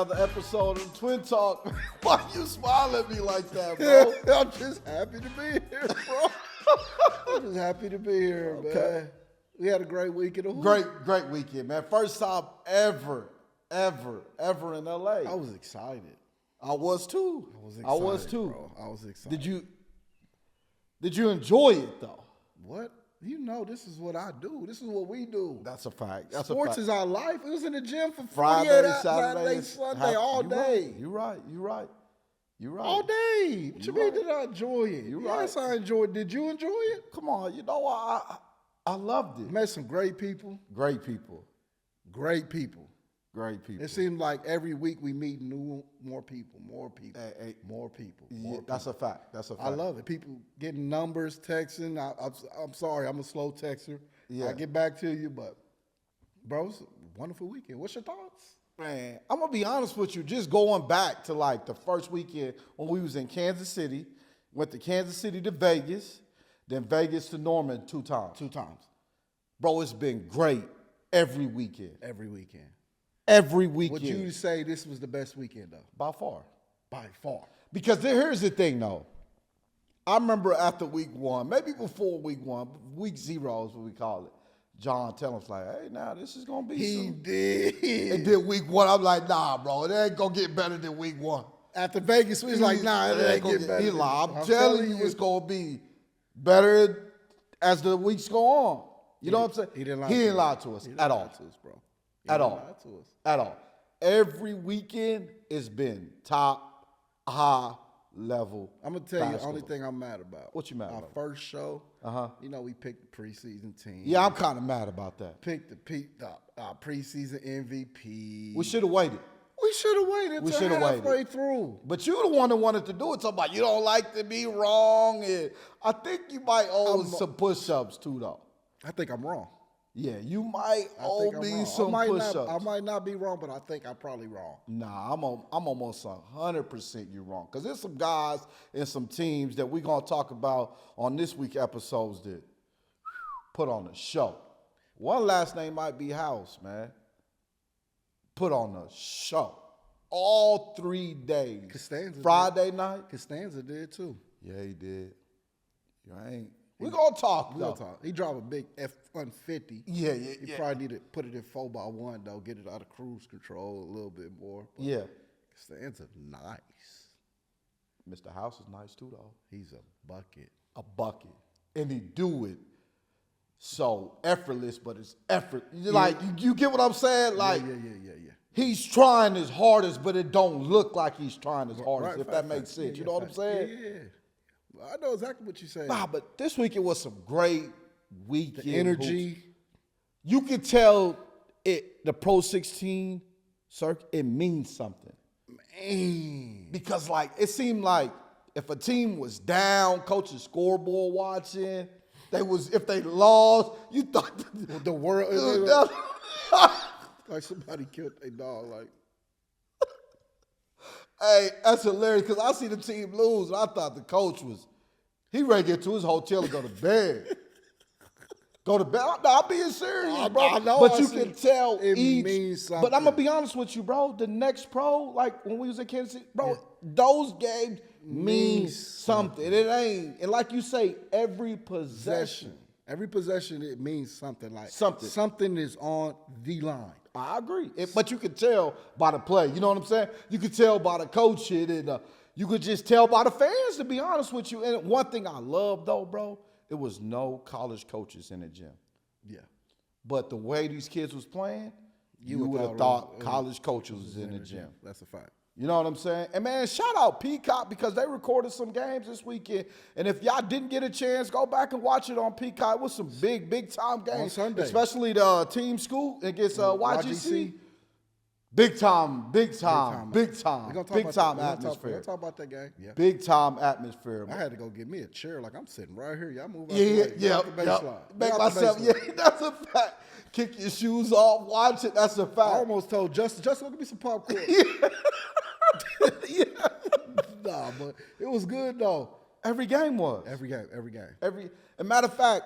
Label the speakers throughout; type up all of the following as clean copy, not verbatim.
Speaker 1: Another episode of Twin Talk. Why you smile at me like that, bro?
Speaker 2: I'm just happy to be here, bro. I'm just happy to be here, man. We had a great weekend.
Speaker 1: Great weekend, man. First time ever in LA.
Speaker 2: I was excited.
Speaker 1: I was too.
Speaker 2: I was excited, bro. I was excited.
Speaker 1: Did you enjoy it though?
Speaker 2: What? You know, this is what I do. This is what we do.
Speaker 1: That's a fact.
Speaker 2: Sports is our life. It was in the gym for
Speaker 1: Friday,
Speaker 2: Saturday, Sunday, all day.
Speaker 1: You're right.
Speaker 2: All day. What you mean did I enjoy it? Yes, I enjoyed it. Did you enjoy it?
Speaker 1: Come on, you know I loved it.
Speaker 2: Met some great people.
Speaker 1: Great people.
Speaker 2: It seems like every week we meet more people.
Speaker 1: Yeah, that's a fact.
Speaker 2: I love it. People getting numbers, texting. I'm sorry, I'm a slow texter.
Speaker 1: Yeah.
Speaker 2: I'll get back to you, but bro, it's a wonderful weekend. What's your thoughts?
Speaker 1: Man, I'm going to be honest with you. Just going back to like the first weekend when we was in Kansas City, went to Kansas City to Vegas, then Vegas to Norman two times. Bro, it's been great every weekend.
Speaker 2: Would you say this was the best weekend, though?
Speaker 1: By far.
Speaker 2: Because
Speaker 1: here's the thing, though. I remember after week one, maybe before week one, week 0 is what we call it. John telling us like, hey, now this is going to be
Speaker 2: He did.
Speaker 1: And then week one, I'm like, nah, bro, it ain't going to get better than week one.
Speaker 2: After Vegas, we was like, nah, it ain't get better.
Speaker 1: He's like, I'm telling you, it's going to be better as the weeks go on. You know what I'm saying?
Speaker 2: He didn't
Speaker 1: lie to us at all. At all. Every weekend it's been top, high level.
Speaker 2: I'm going to tell you the only thing I'm mad about.
Speaker 1: What you mad about?
Speaker 2: Our first show, you know, we picked the preseason team.
Speaker 1: Yeah, I'm kind of mad about that.
Speaker 2: Picked the preseason MVP.
Speaker 1: We should have waited.
Speaker 2: We should have waited until halfway through.
Speaker 1: But you're the one that wanted to do it. Talking about you don't like to be wrong. And I think you might owe some push-ups too, though.
Speaker 2: I think I'm wrong.
Speaker 1: Yeah, you might owe me some push-ups.
Speaker 2: I might not be wrong, but I think I'm probably wrong.
Speaker 1: Nah, I'm almost 100% you're wrong. Because there's some guys and some teams that we're going to talk about on this week's episodes that put on a show. One last name might be House, man. Put on a show. All 3 days.
Speaker 2: Costanza
Speaker 1: Friday night.
Speaker 2: Costanza did too.
Speaker 1: Yeah, he did. You ain't. We're going to talk,
Speaker 2: We're going to talk. He drove a big F-150.
Speaker 1: Yeah.
Speaker 2: He probably need to put it in 4x1, though, get it out of cruise control a little bit more. But
Speaker 1: yeah.
Speaker 2: Costanza nice.
Speaker 1: Mr. House is nice, too, though.
Speaker 2: He's a bucket.
Speaker 1: And he do it so effortless, but it's effort. Yeah. Like, you get what I'm saying? Like,
Speaker 2: yeah.
Speaker 1: He's trying his hardest, but it don't look like he's trying his hardest, if that makes sense. You know what I'm saying?
Speaker 2: Yeah. I know exactly what you're saying.
Speaker 1: Nah, but this weekend was some great weekend.
Speaker 2: The energy.
Speaker 1: Hoops. You could tell the PRO16 circuit, it means something.
Speaker 2: Man.
Speaker 1: Because, like, it seemed like if a team was down, coach's scoreboard watching, if they lost, you thought
Speaker 2: the world like somebody killed their dog, like.
Speaker 1: Hey, that's hilarious because I see the team lose, and I thought the coach he ready to get to his hotel and go to bed. I'm being serious, bro.
Speaker 2: I know,
Speaker 1: but you can tell
Speaker 2: it means something.
Speaker 1: But I'm going to be honest with you, bro. The next pro, like when we was in Kansas City, bro, those games mean something. It ain't, and like you say, every possession,
Speaker 2: it means something. Like
Speaker 1: something
Speaker 2: is on the line.
Speaker 1: I agree. But you could tell by the play. You know what I'm saying? You could tell by the coach and you could just tell by the fans, to be honest with you. And one thing I love, though, bro, it was no college coaches in the gym.
Speaker 2: Yeah.
Speaker 1: But the way these kids was playing, you would have thought college coaches was in the gym.
Speaker 2: That's a fact.
Speaker 1: You know what I'm saying? And, man, shout out Peacock because they recorded some games this weekend. And if y'all didn't get a chance, go back and watch it on Peacock. It was some big-time games.
Speaker 2: On Sunday.
Speaker 1: Especially the team school against YGC. Big time atmosphere.
Speaker 2: We're going to talk about that game. Yeah.
Speaker 1: Big time atmosphere.
Speaker 2: I had to go get me a chair. Like, I'm sitting right here. Y'all move out
Speaker 1: the baseline. Make myself, that's a fact. Kick your shoes off, watch it. That's a fact.
Speaker 2: I almost told Justin, go get me some popcorn.
Speaker 1: Yeah.
Speaker 2: Nah, but it was good, though.
Speaker 1: Every game was.
Speaker 2: Every game.
Speaker 1: As a matter of fact,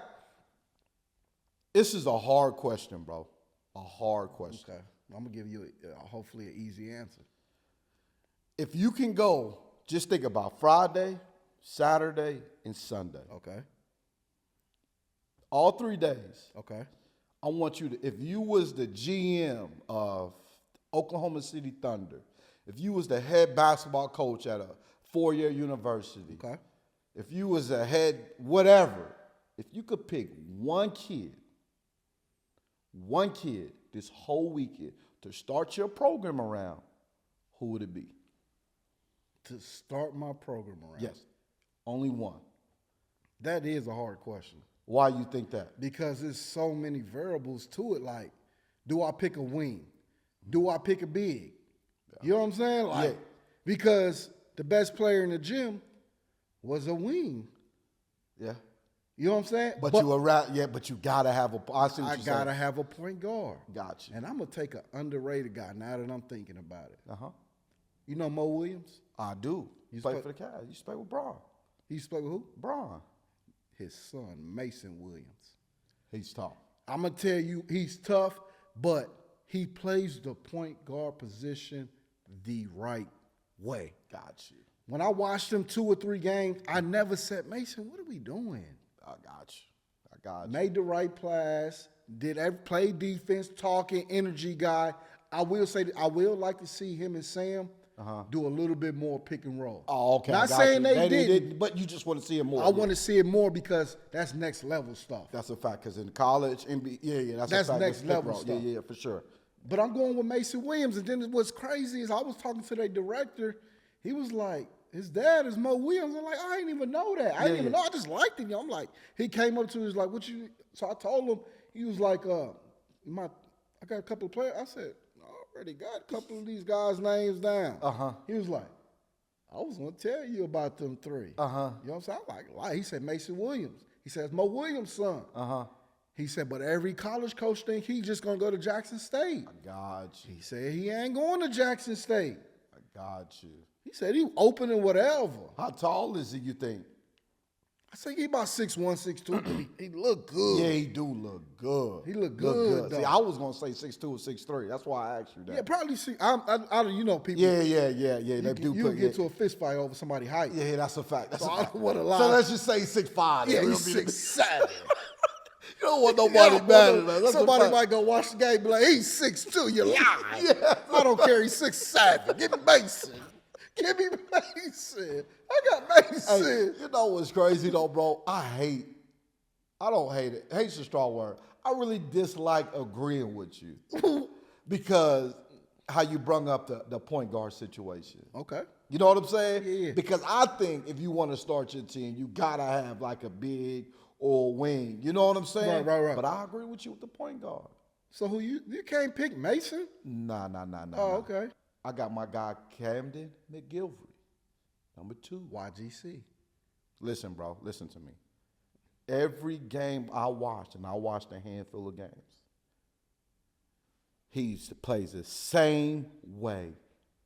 Speaker 1: this is a hard question, bro. A hard question.
Speaker 2: Okay. I'm going to give you hopefully an easy answer.
Speaker 1: If you can go, just think about Friday, Saturday, and Sunday.
Speaker 2: Okay.
Speaker 1: All 3 days.
Speaker 2: Okay.
Speaker 1: I want you to, if you was the GM of Oklahoma City Thunder, if you was the head basketball coach at a 4-year university,
Speaker 2: Okay.
Speaker 1: if you was a head whatever, if you could pick one kid this whole weekend to start your program around, who would it be?
Speaker 2: To start my program around.
Speaker 1: Yes, only one.
Speaker 2: That is a hard question.
Speaker 1: Why you think that?
Speaker 2: Because there's so many variables to it. Like, do I pick a wing? Do I pick a big? You know what I'm saying? Like,
Speaker 1: Yeah.
Speaker 2: because the best player in the gym was a wing.
Speaker 1: Yeah.
Speaker 2: You know what I'm saying?
Speaker 1: But you gotta have a. I see what
Speaker 2: I
Speaker 1: you're
Speaker 2: gotta
Speaker 1: saying.
Speaker 2: have a point guard.
Speaker 1: Got you.
Speaker 2: And I'm gonna take an underrated guy now that I'm thinking about it.
Speaker 1: Uh huh.
Speaker 2: You know Mo Williams?
Speaker 1: I do. You
Speaker 2: You
Speaker 1: play
Speaker 2: play-
Speaker 1: for the Cavs. You play with Braun.
Speaker 2: He used to play with who?
Speaker 1: Braun.
Speaker 2: His son, Mason Williams.
Speaker 1: He's tall.
Speaker 2: I'm gonna tell you, he's tough, but he plays the point guard position the right way.
Speaker 1: Got you.
Speaker 2: When I watched him 2 or 3 games, I never said, Mason, what are we doing?
Speaker 1: I got you.
Speaker 2: Made the right pass, play defense, talking, energy guy. I will say that I will like to see him and Sam do a little bit more pick and roll.
Speaker 1: Oh, okay.
Speaker 2: Not
Speaker 1: got
Speaker 2: saying
Speaker 1: you.
Speaker 2: they didn't.
Speaker 1: but you just want to see him more.
Speaker 2: I want to see it more because that's next level stuff.
Speaker 1: That's a fact. Because in college, NBA, that's
Speaker 2: That's
Speaker 1: a fact.
Speaker 2: next
Speaker 1: It's
Speaker 2: level
Speaker 1: pick roll.
Speaker 2: stuff.
Speaker 1: Yeah, for sure.
Speaker 2: But I'm going with Mason Williams. And then what's crazy is I was talking to their director. He was like, his dad is Mo Williams. I'm like, I didn't even know that. I didn't even know. I just liked him. I'm like, he came up to me, he was like, what you, so I told him, he was like, I got a couple of players. I said, I already got a couple of these guys' names down. He was like, I was going to tell you about them 3. You know what I'm saying? I'm like, he said Mason Williams. He says, Mo Williams' son. He said, but every college coach think he's just going to go to Jackson State.
Speaker 1: I got you.
Speaker 2: He said he ain't going to Jackson State.
Speaker 1: I got you.
Speaker 2: He said he opening whatever.
Speaker 1: How tall is he, you think?
Speaker 2: I think he about 6'1", 6'2", but he look good.
Speaker 1: Yeah, he do look good.
Speaker 2: He look good, though.
Speaker 1: See, I was going to say 6'2" or 6'3". That's why I asked you that.
Speaker 2: Yeah, probably. See, you know, people.
Speaker 1: Yeah.
Speaker 2: You get to a fist fight over somebody's height.
Speaker 1: Yeah, that's a fact. That's
Speaker 2: So
Speaker 1: a
Speaker 2: I
Speaker 1: fact.
Speaker 2: don't wanna lie.
Speaker 1: So let's just say 6'5".
Speaker 2: Yeah,
Speaker 1: We'll
Speaker 2: he's
Speaker 1: be-
Speaker 2: 6'7".
Speaker 1: You don't want nobody mad at us. That's
Speaker 2: Somebody
Speaker 1: a fact.
Speaker 2: might go watch the game and be like, he's 6'2", you lie. I don't care, he's 6'7". Give me Mason. Give me Mason. I got Mason.
Speaker 1: Hey, you know what's crazy though, bro? I don't hate it. Hate's a strong word. I really dislike agreeing with you because how you brung up the point guard situation.
Speaker 2: Okay.
Speaker 1: You know what I'm saying?
Speaker 2: Yeah.
Speaker 1: Because I think if you want to start your team, you gotta have like a big or a wing. You know what I'm saying?
Speaker 2: Right.
Speaker 1: But I agree with you with the point guard.
Speaker 2: So who you can't pick Mason?
Speaker 1: Nah.
Speaker 2: Oh, okay.
Speaker 1: I got my guy Camden McGilvery, number 2.
Speaker 2: YGC.
Speaker 1: Listen, bro, listen to me. Every game I watched, and I watched a handful of games, he plays the same way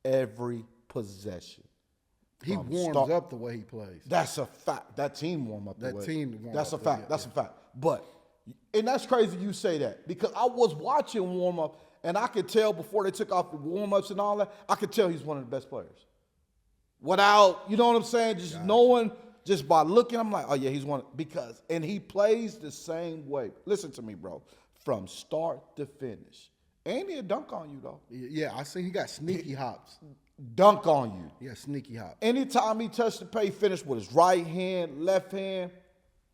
Speaker 1: every possession.
Speaker 2: He warms up the way he plays.
Speaker 1: That's a fact. That team warm up the
Speaker 2: That
Speaker 1: way.
Speaker 2: team warm
Speaker 1: That's
Speaker 2: up
Speaker 1: a
Speaker 2: the way,
Speaker 1: fact.
Speaker 2: yeah,
Speaker 1: That's a fact. But, and that's crazy you say that because I was watching warm up and I could tell before they took off the warm ups and all that, I could tell he's one of the best players. Without, you know what I'm saying? Just knowing, just by looking, I'm like, oh yeah, he's one. Because, and he plays the same way. Listen to me, bro. From start to finish. Ain't he a dunk on you, though?
Speaker 2: Yeah, I see he got sneaky hops.
Speaker 1: Dunk on you.
Speaker 2: Yeah, sneaky hops.
Speaker 1: Anytime he touched the paint, finished with his right hand, left hand.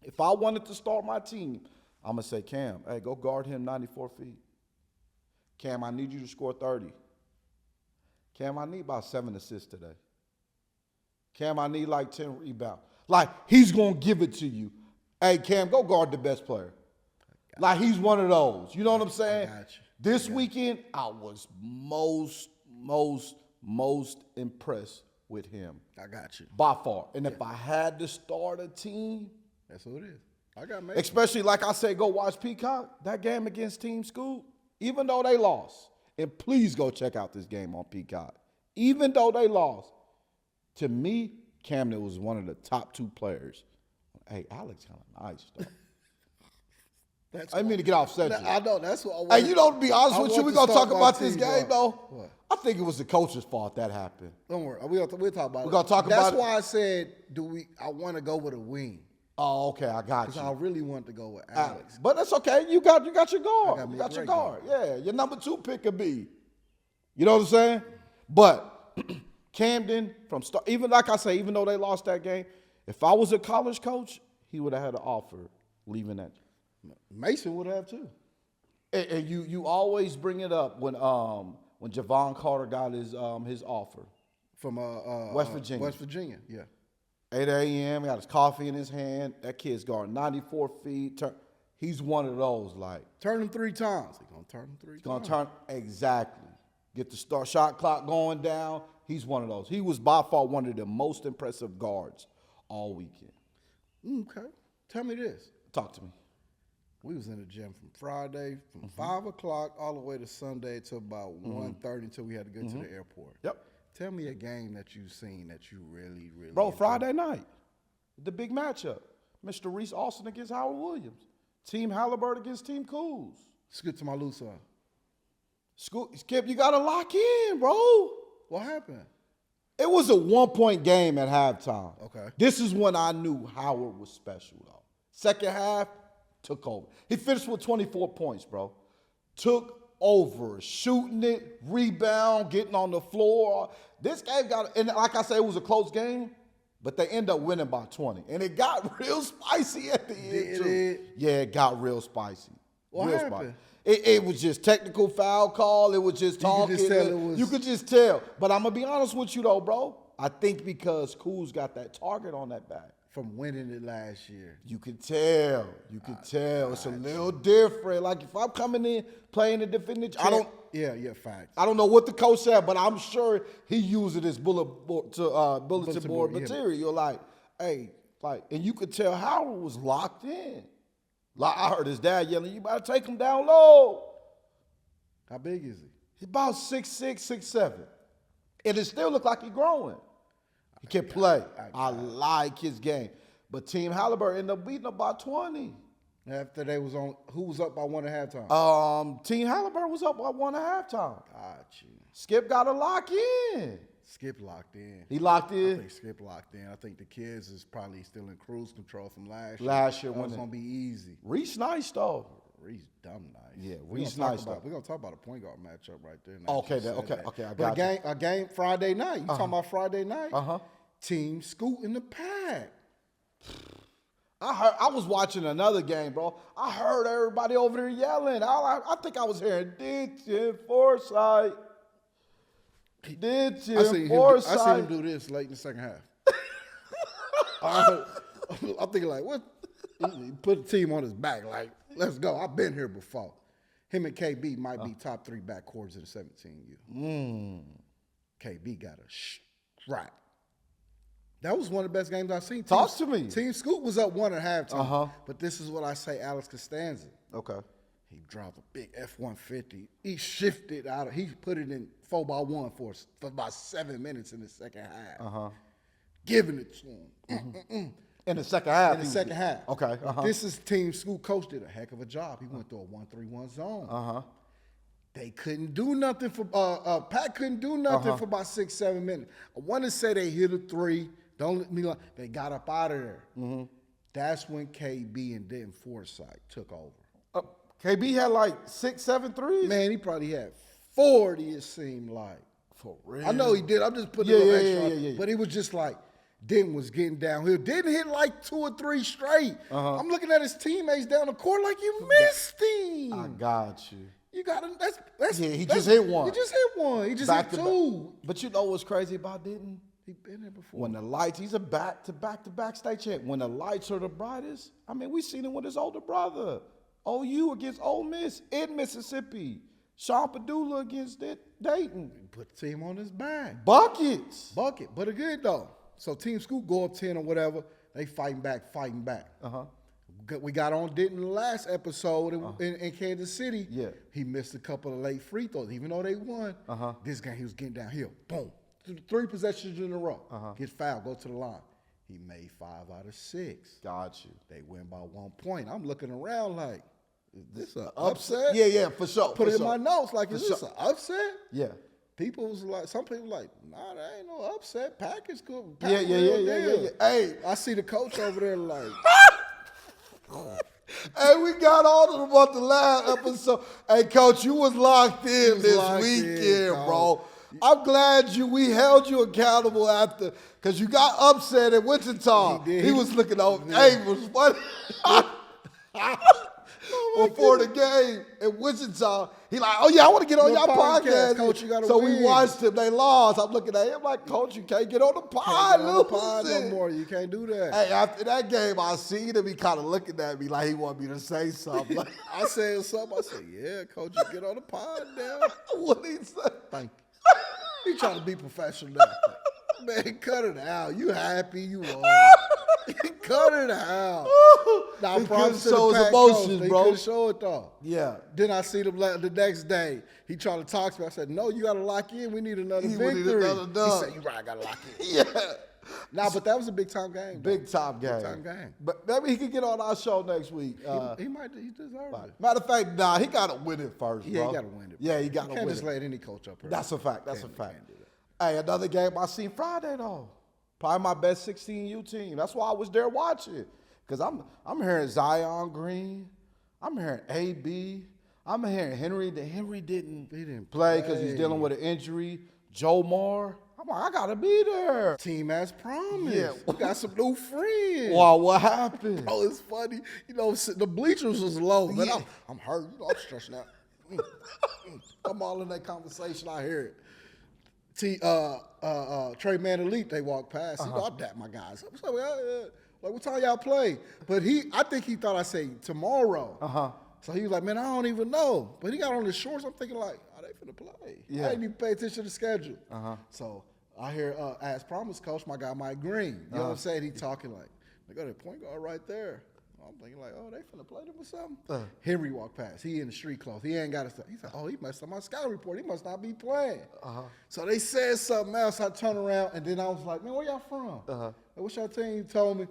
Speaker 1: If I wanted to start my team, I'm going to say, Cam, hey, go guard him 94 feet. Cam, I need you to score 30. Cam, I need about 7 assists today. Cam, I need like 10 rebounds. Like, he's going to give it to you. Hey, Cam, go guard the best player. Like, he's one of those. You know what I'm saying?
Speaker 2: I got you.
Speaker 1: This weekend, I was most impressed with him.
Speaker 2: I got you.
Speaker 1: By far. And if I had to start a team,
Speaker 2: That's who it is. I got Mason.
Speaker 1: especially like I said, go watch Peacock, that game against Team Scoop, even though they lost. And please go check out this game on Peacock. Even though they lost, to me, Camden was one of the top 2 players. Hey, Alex kind of nice, though.
Speaker 2: That's
Speaker 1: I didn't mean to get off subject.
Speaker 2: I know. That's what I want.
Speaker 1: Hey, you know, to be honest with you, we're going to talk about this game, though.
Speaker 2: What?
Speaker 1: I think it was the coach's fault that happened.
Speaker 2: Don't worry. We'll talk about it.
Speaker 1: We're going to talk about it.
Speaker 2: That's why I said, I want to go with a wing.
Speaker 1: Oh, okay, I got
Speaker 2: Because
Speaker 1: you.
Speaker 2: I really want to go with Alex.
Speaker 1: But that's okay. You got your guard.
Speaker 2: got me
Speaker 1: You
Speaker 2: a
Speaker 1: got your
Speaker 2: great
Speaker 1: guard. Yeah, your number 2 pick could be. You know what I'm saying? But Camden, even like I say, even though they lost that game, if I was a college coach, he would have had an offer leaving that.
Speaker 2: Mason would have too.
Speaker 1: And you always bring it up when Javon Carter got his offer
Speaker 2: From
Speaker 1: West Virginia.
Speaker 2: West Virginia, yeah.
Speaker 1: 8 a.m. got his coffee in his hand. That kid's guarding 94 feet. He's one of those like
Speaker 2: turn him 3 times. He's gonna turn him 3 times.
Speaker 1: Gonna turn exactly. Get the shot clock going down. He's one of those. He was by far one of the most impressive guards all weekend.
Speaker 2: Okay. Tell me this.
Speaker 1: Talk to me.
Speaker 2: We was in the gym from Friday, from 5 o'clock all the way to Sunday till about 1:30 until we had to go to the airport.
Speaker 1: Yep.
Speaker 2: Tell me a game that you've seen that you really, really
Speaker 1: Bro,
Speaker 2: enjoyed.
Speaker 1: Friday night, the big matchup. Mr. Reese Austin against Howard Williams. Team Halliburton against Team Cools.
Speaker 2: Skip to my loose one.
Speaker 1: Skip, you got to lock in, bro.
Speaker 2: What happened?
Speaker 1: It was a 1-point game at halftime.
Speaker 2: Okay.
Speaker 1: This is when I knew Howard was special, though. Second half, took over. He finished with 24 points, bro. Took over, shooting it, rebound, getting on the floor. This game and like I said, it was a close game, but they end up winning by 20. And it got real spicy at the end, too. Yeah, it got real spicy.
Speaker 2: What
Speaker 1: real
Speaker 2: happened?
Speaker 1: Spicy. It was just technical foul call. It was just talking. You could just tell. But I'm going to be honest with you, though, bro. I think because Cool's got that target on that back.
Speaker 2: From winning it last year.
Speaker 1: You could tell. You could tell. It's a little different. Like if I'm coming in playing the defendant,
Speaker 2: Yeah, facts.
Speaker 1: I don't know what the coach said, but I'm sure he used it as bulletin board material. Like, hey, and you could tell Howard was locked in. Like I heard his dad yelling, "You better take him down low."
Speaker 2: How big is he?
Speaker 1: He's about 6'6", 6'7", and it still looked like he's growing. He can play. I like his game. But Team Halliburton ended up beating up by 20.
Speaker 2: After they was on, who was up by 1 at halftime?
Speaker 1: Team Halliburton was up by 1 at halftime.
Speaker 2: Got you.
Speaker 1: Skip got to lock in.
Speaker 2: Skip locked in.
Speaker 1: He locked in?
Speaker 2: I think Skip locked in. I think the kids is probably still in cruise control from last year.
Speaker 1: Last year.
Speaker 2: That was going to be easy.
Speaker 1: Reese nice, though.
Speaker 2: Reese dumb nice.
Speaker 1: Yeah, Reese nice, though.
Speaker 2: We're going to talk about a point guard matchup right there.
Speaker 1: Okay, I got you.
Speaker 2: A game Friday night. You talking about Friday night?
Speaker 1: Uh-huh.
Speaker 2: Team Scoot in the pack.
Speaker 1: I was watching another game, bro. I heard everybody over there yelling. I think I was hearing Ditchin Forsythe. Ditchin Forsythe.
Speaker 2: I seen him do this late in the second half. I'm thinking like, what? He put the team on his back like, let's go. I've been here before. Him and KB might be top 3 backcourts in 17U. KB got a strap. That was one of the best games I've seen.
Speaker 1: Talk to me.
Speaker 2: Team Scoot was up 1 at halftime. But this is what I say, Alex Costanza.
Speaker 1: Okay.
Speaker 2: He dropped a big F-150. He shifted out. He put it in 4x1 for about 7 minutes in the second half. Giving it to him.
Speaker 1: In the second half?
Speaker 2: In the second half.
Speaker 1: Okay.
Speaker 2: This is Team Scoot coach did a heck of a job. He went through a 1-3-1 zone. They couldn't do nothing for Pat couldn't do nothing for about 6-7 minutes. I want to say they hit a 3. Don't let me lie. They got up out of there. That's when KB and then Forsythe took over.
Speaker 1: KB had like 6-7 threes?
Speaker 2: Man, he probably had 40, it seemed like.
Speaker 1: For real?
Speaker 2: I know he did. I'm just putting a little extra.
Speaker 1: Yeah.
Speaker 2: But he was just like, Denton was getting downhill. Didn't hit like 2 or 3 straight. I'm looking at his teammates down the court like you missed him.
Speaker 1: I got you.
Speaker 2: You got him. That's
Speaker 1: he just hit one.
Speaker 2: He just hit one. He just hit 2.
Speaker 1: But you know what's crazy about Denton?
Speaker 2: He been there before.
Speaker 1: When the lights, he's a back-to-back state champ. When the lights are the brightest, I mean, we seen him with his older brother. OU against Ole Miss in Mississippi. Sean Padula against Dayton.
Speaker 2: He put the team on his back.
Speaker 1: Bucket.
Speaker 2: But a good though. So Team Scoot go up 10 or whatever. They fighting back. We got on Denton the last episode in Kansas City.
Speaker 1: Yeah.
Speaker 2: He missed a couple of late free throws. Even though they won, this game he was getting downhill. Boom. 3 possessions in a row. Gets fouled, go to the line. He made 5 out of 6.
Speaker 1: Got you.
Speaker 2: They win by 1 point. I'm looking around like, This an upset?
Speaker 1: Yeah, for sure.
Speaker 2: Put
Speaker 1: for
Speaker 2: it
Speaker 1: sure.
Speaker 2: in my notes like, is
Speaker 1: For
Speaker 2: this
Speaker 1: sure.
Speaker 2: an upset?
Speaker 1: Yeah.
Speaker 2: People was like, some people like, nah, that ain't no upset. Package good.
Speaker 1: Yeah. Hey,
Speaker 2: I see the coach over there like,
Speaker 1: hey, we got all of them on the last episode. Hey, Coach, you was locked in
Speaker 2: was
Speaker 1: this
Speaker 2: locked in,
Speaker 1: weekend,
Speaker 2: Coach.
Speaker 1: bro. I'm glad we held you accountable after, because you got upset at Wichita.
Speaker 2: He did.
Speaker 1: He was looking over. Hey, it was funny. Before the game in Wichita, he like, oh yeah, I want to get on
Speaker 2: Your
Speaker 1: your podcast.
Speaker 2: Coach, you gotta
Speaker 1: so
Speaker 2: win.
Speaker 1: we watched him. They lost. I'm looking at him like, Coach, you can't get on the pod.
Speaker 2: can't get on the pod
Speaker 1: losing.
Speaker 2: no more. You can't do that.
Speaker 1: Hey, after that game, I seen him. He kind of looking at me like he wanted me to say something. Like,
Speaker 2: I said something. I said, yeah, coach, you get on the pod now.
Speaker 1: what he say?
Speaker 2: Thank you. He trying to be professional now. Man, cut it out. You happy? You are. Cut it out. Now,
Speaker 1: He
Speaker 2: props to
Speaker 1: couldn't show
Speaker 2: the
Speaker 1: his
Speaker 2: Pac
Speaker 1: emotions,
Speaker 2: coach.
Speaker 1: bro.
Speaker 2: He couldn't show it though.
Speaker 1: Yeah.
Speaker 2: Then I see them the next day. He trying to talk to me. I said, no, you got to lock in. We need another
Speaker 1: We
Speaker 2: victory.
Speaker 1: need another dub.
Speaker 2: He said, you right, I got to lock in.
Speaker 1: Yeah.
Speaker 2: Nah, but that was a big time game. though.
Speaker 1: Big time game.
Speaker 2: Big time game.
Speaker 1: But maybe he could get on our show next week.
Speaker 2: He deserves it.
Speaker 1: Matter of fact, nah, he got to win it first,
Speaker 2: Yeah,
Speaker 1: bro.
Speaker 2: he got to win it.
Speaker 1: Yeah, he got to
Speaker 2: You
Speaker 1: win
Speaker 2: can't just
Speaker 1: it.
Speaker 2: let any coach up here.
Speaker 1: That's a fact. That's a
Speaker 2: Can't
Speaker 1: fact.
Speaker 2: do that.
Speaker 1: Hey, another game I seen Friday though. Probably my best 16U team. That's why I was there watching. Cause I'm hearing Zion Green. I'm hearing AB. I'm hearing Henry. Henry didn't play because he's dealing with an injury. Joe Moore. I'm like, I gotta be there.
Speaker 2: Team as promised.
Speaker 1: Yeah.
Speaker 2: We got some new friends.
Speaker 1: Wow, what happened?
Speaker 2: Oh, it's funny. You know, the bleachers was low, but
Speaker 1: Yeah.
Speaker 2: I'm hurt. You know, I'm stressing out. I'm all in that conversation. I hear it. Trey Man Elite, they walk past. He got that, my guys. I'm like, what time y'all play? But I think he thought I said tomorrow. So he was like, man, I don't even know. But he got on his shorts. I'm thinking like, oh, they finna play.
Speaker 1: Yeah.
Speaker 2: I didn't even pay attention to the schedule. So I hear, as promised, coach, my guy Mike Green. You know what I'm saying? He talking like, they got a point guard right there. I'm thinking like, oh, they finna play them or something. Henry walked past. He in the street clothes. He ain't got his stuff. He said, oh, he messed up my scout report. He must not be playing. So they said something else. I turned around, and then I was like, man, where y'all from? Like, what's y'all team? He told me.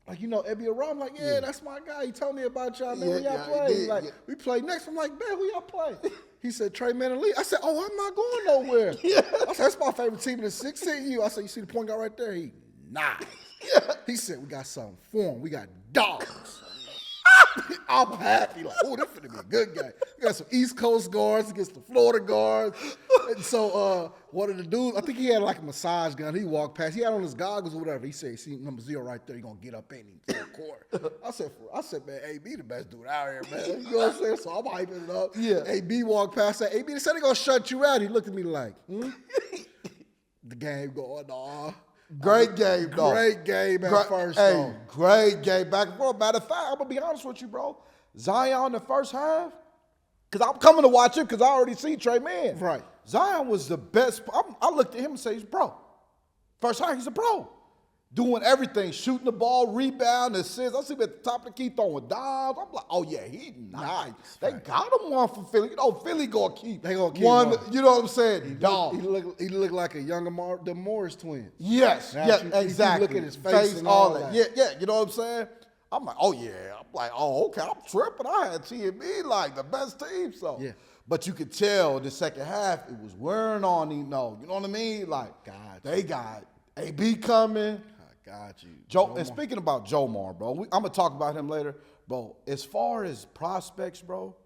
Speaker 2: Like, you know, Ebby Aram, like, yeah, that's my guy. He told me about y'all, man. Where y'all play?
Speaker 1: he
Speaker 2: Like,
Speaker 1: did.
Speaker 2: we play next. I'm like, man, who y'all play? He said, Trey Man Elite. I said, oh, I'm not going nowhere. I said, that's my favorite team in the 16U. I said, you see the point guard right there? He nice. He said, we got something for him. We got dogs. I'm happy. Like, oh, this finna be a good game. We got some East Coast guards against the Florida guards. And so one of the dudes, I think he had like a massage gun. He walked past. He had on his goggles or whatever. He said, see number 0 right there. You're going to get up in him full court. I said, man, AB the best dude out here, man. You know what I'm saying? So I'm hyping it up.
Speaker 1: Yeah.
Speaker 2: AB walked past. I said, AB, they said they're going to shut you out. He looked at me like, the game going on.
Speaker 1: Great game, though.
Speaker 2: Great game at first,
Speaker 1: Hey,
Speaker 2: though.
Speaker 1: great game back and forth. Matter of fact, I'm going to be honest with you, bro. Zion the first half, because I'm coming to watch him because I already see Trey Man.
Speaker 2: Right.
Speaker 1: Zion was the best. I looked at him and said, he's a pro. First half, he's a pro. Doing everything, shooting the ball, rebound, assists. I see him at the top of the key throwing dimes. I'm like, oh, yeah, he's nice. They got him one for Philly. You know, Philly going to keep
Speaker 2: They gonna keep
Speaker 1: one.
Speaker 2: one.
Speaker 1: You know what I'm saying? Dog.
Speaker 2: He looked like a younger the Morris twins.
Speaker 1: Yes,
Speaker 2: Now,
Speaker 1: yeah,
Speaker 2: if you
Speaker 1: exactly.
Speaker 2: look at his face and all that.
Speaker 1: Yeah, you know what I'm saying? I'm like, oh yeah. I'm like, oh okay, I'm tripping. I had TME like the best team, so.
Speaker 2: Yeah.
Speaker 1: But you could tell the second half it was wearing on him. No, you know what I mean? Like, they got AB coming.
Speaker 2: I got you.
Speaker 1: Joe, and speaking about Joe Moore, bro, I'm gonna talk about him later, bro. As far as prospects, bro,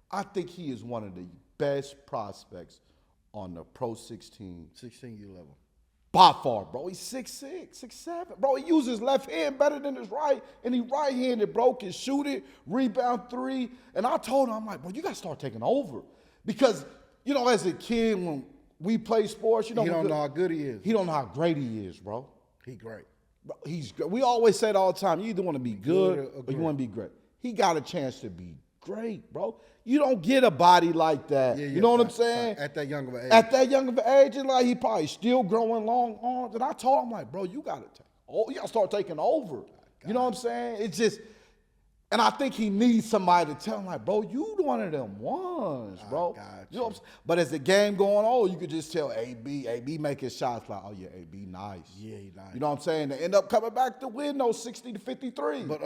Speaker 1: I think he is one of the best prospects on the PRO16
Speaker 2: 16U level.
Speaker 1: by far, bro. He's 6'6", 6'7". Bro, he uses his left hand better than his right, and he right-handed, bro, can shoot it, rebound three. And I told him, I'm like, bro, you got to start taking over. Because, you know, as a kid, when we play sports, you know.
Speaker 2: He don't know how good he is.
Speaker 1: He don't know how great he is, bro.
Speaker 2: He great.
Speaker 1: Bro, we always say it all the time, you either want to be good or
Speaker 2: great.
Speaker 1: you want to be great. He got a chance to be great, bro. You don't get a body like that.
Speaker 2: Yeah,
Speaker 1: you know what I'm saying?
Speaker 2: At that young of an age.
Speaker 1: At that young of an age, and like he probably still growing long arms. And I told him, like, bro, you gotta start taking over. You know what I'm saying? It's just, and I think he needs somebody to tell him, like, bro, you one of them ones, bro. You know what I'm saying? But as the game going on, you could just tell AB making shots like, oh yeah, AB nice.
Speaker 2: Yeah, he nice.
Speaker 1: You know what I'm saying? They end up coming back to win those 60-53.
Speaker 2: But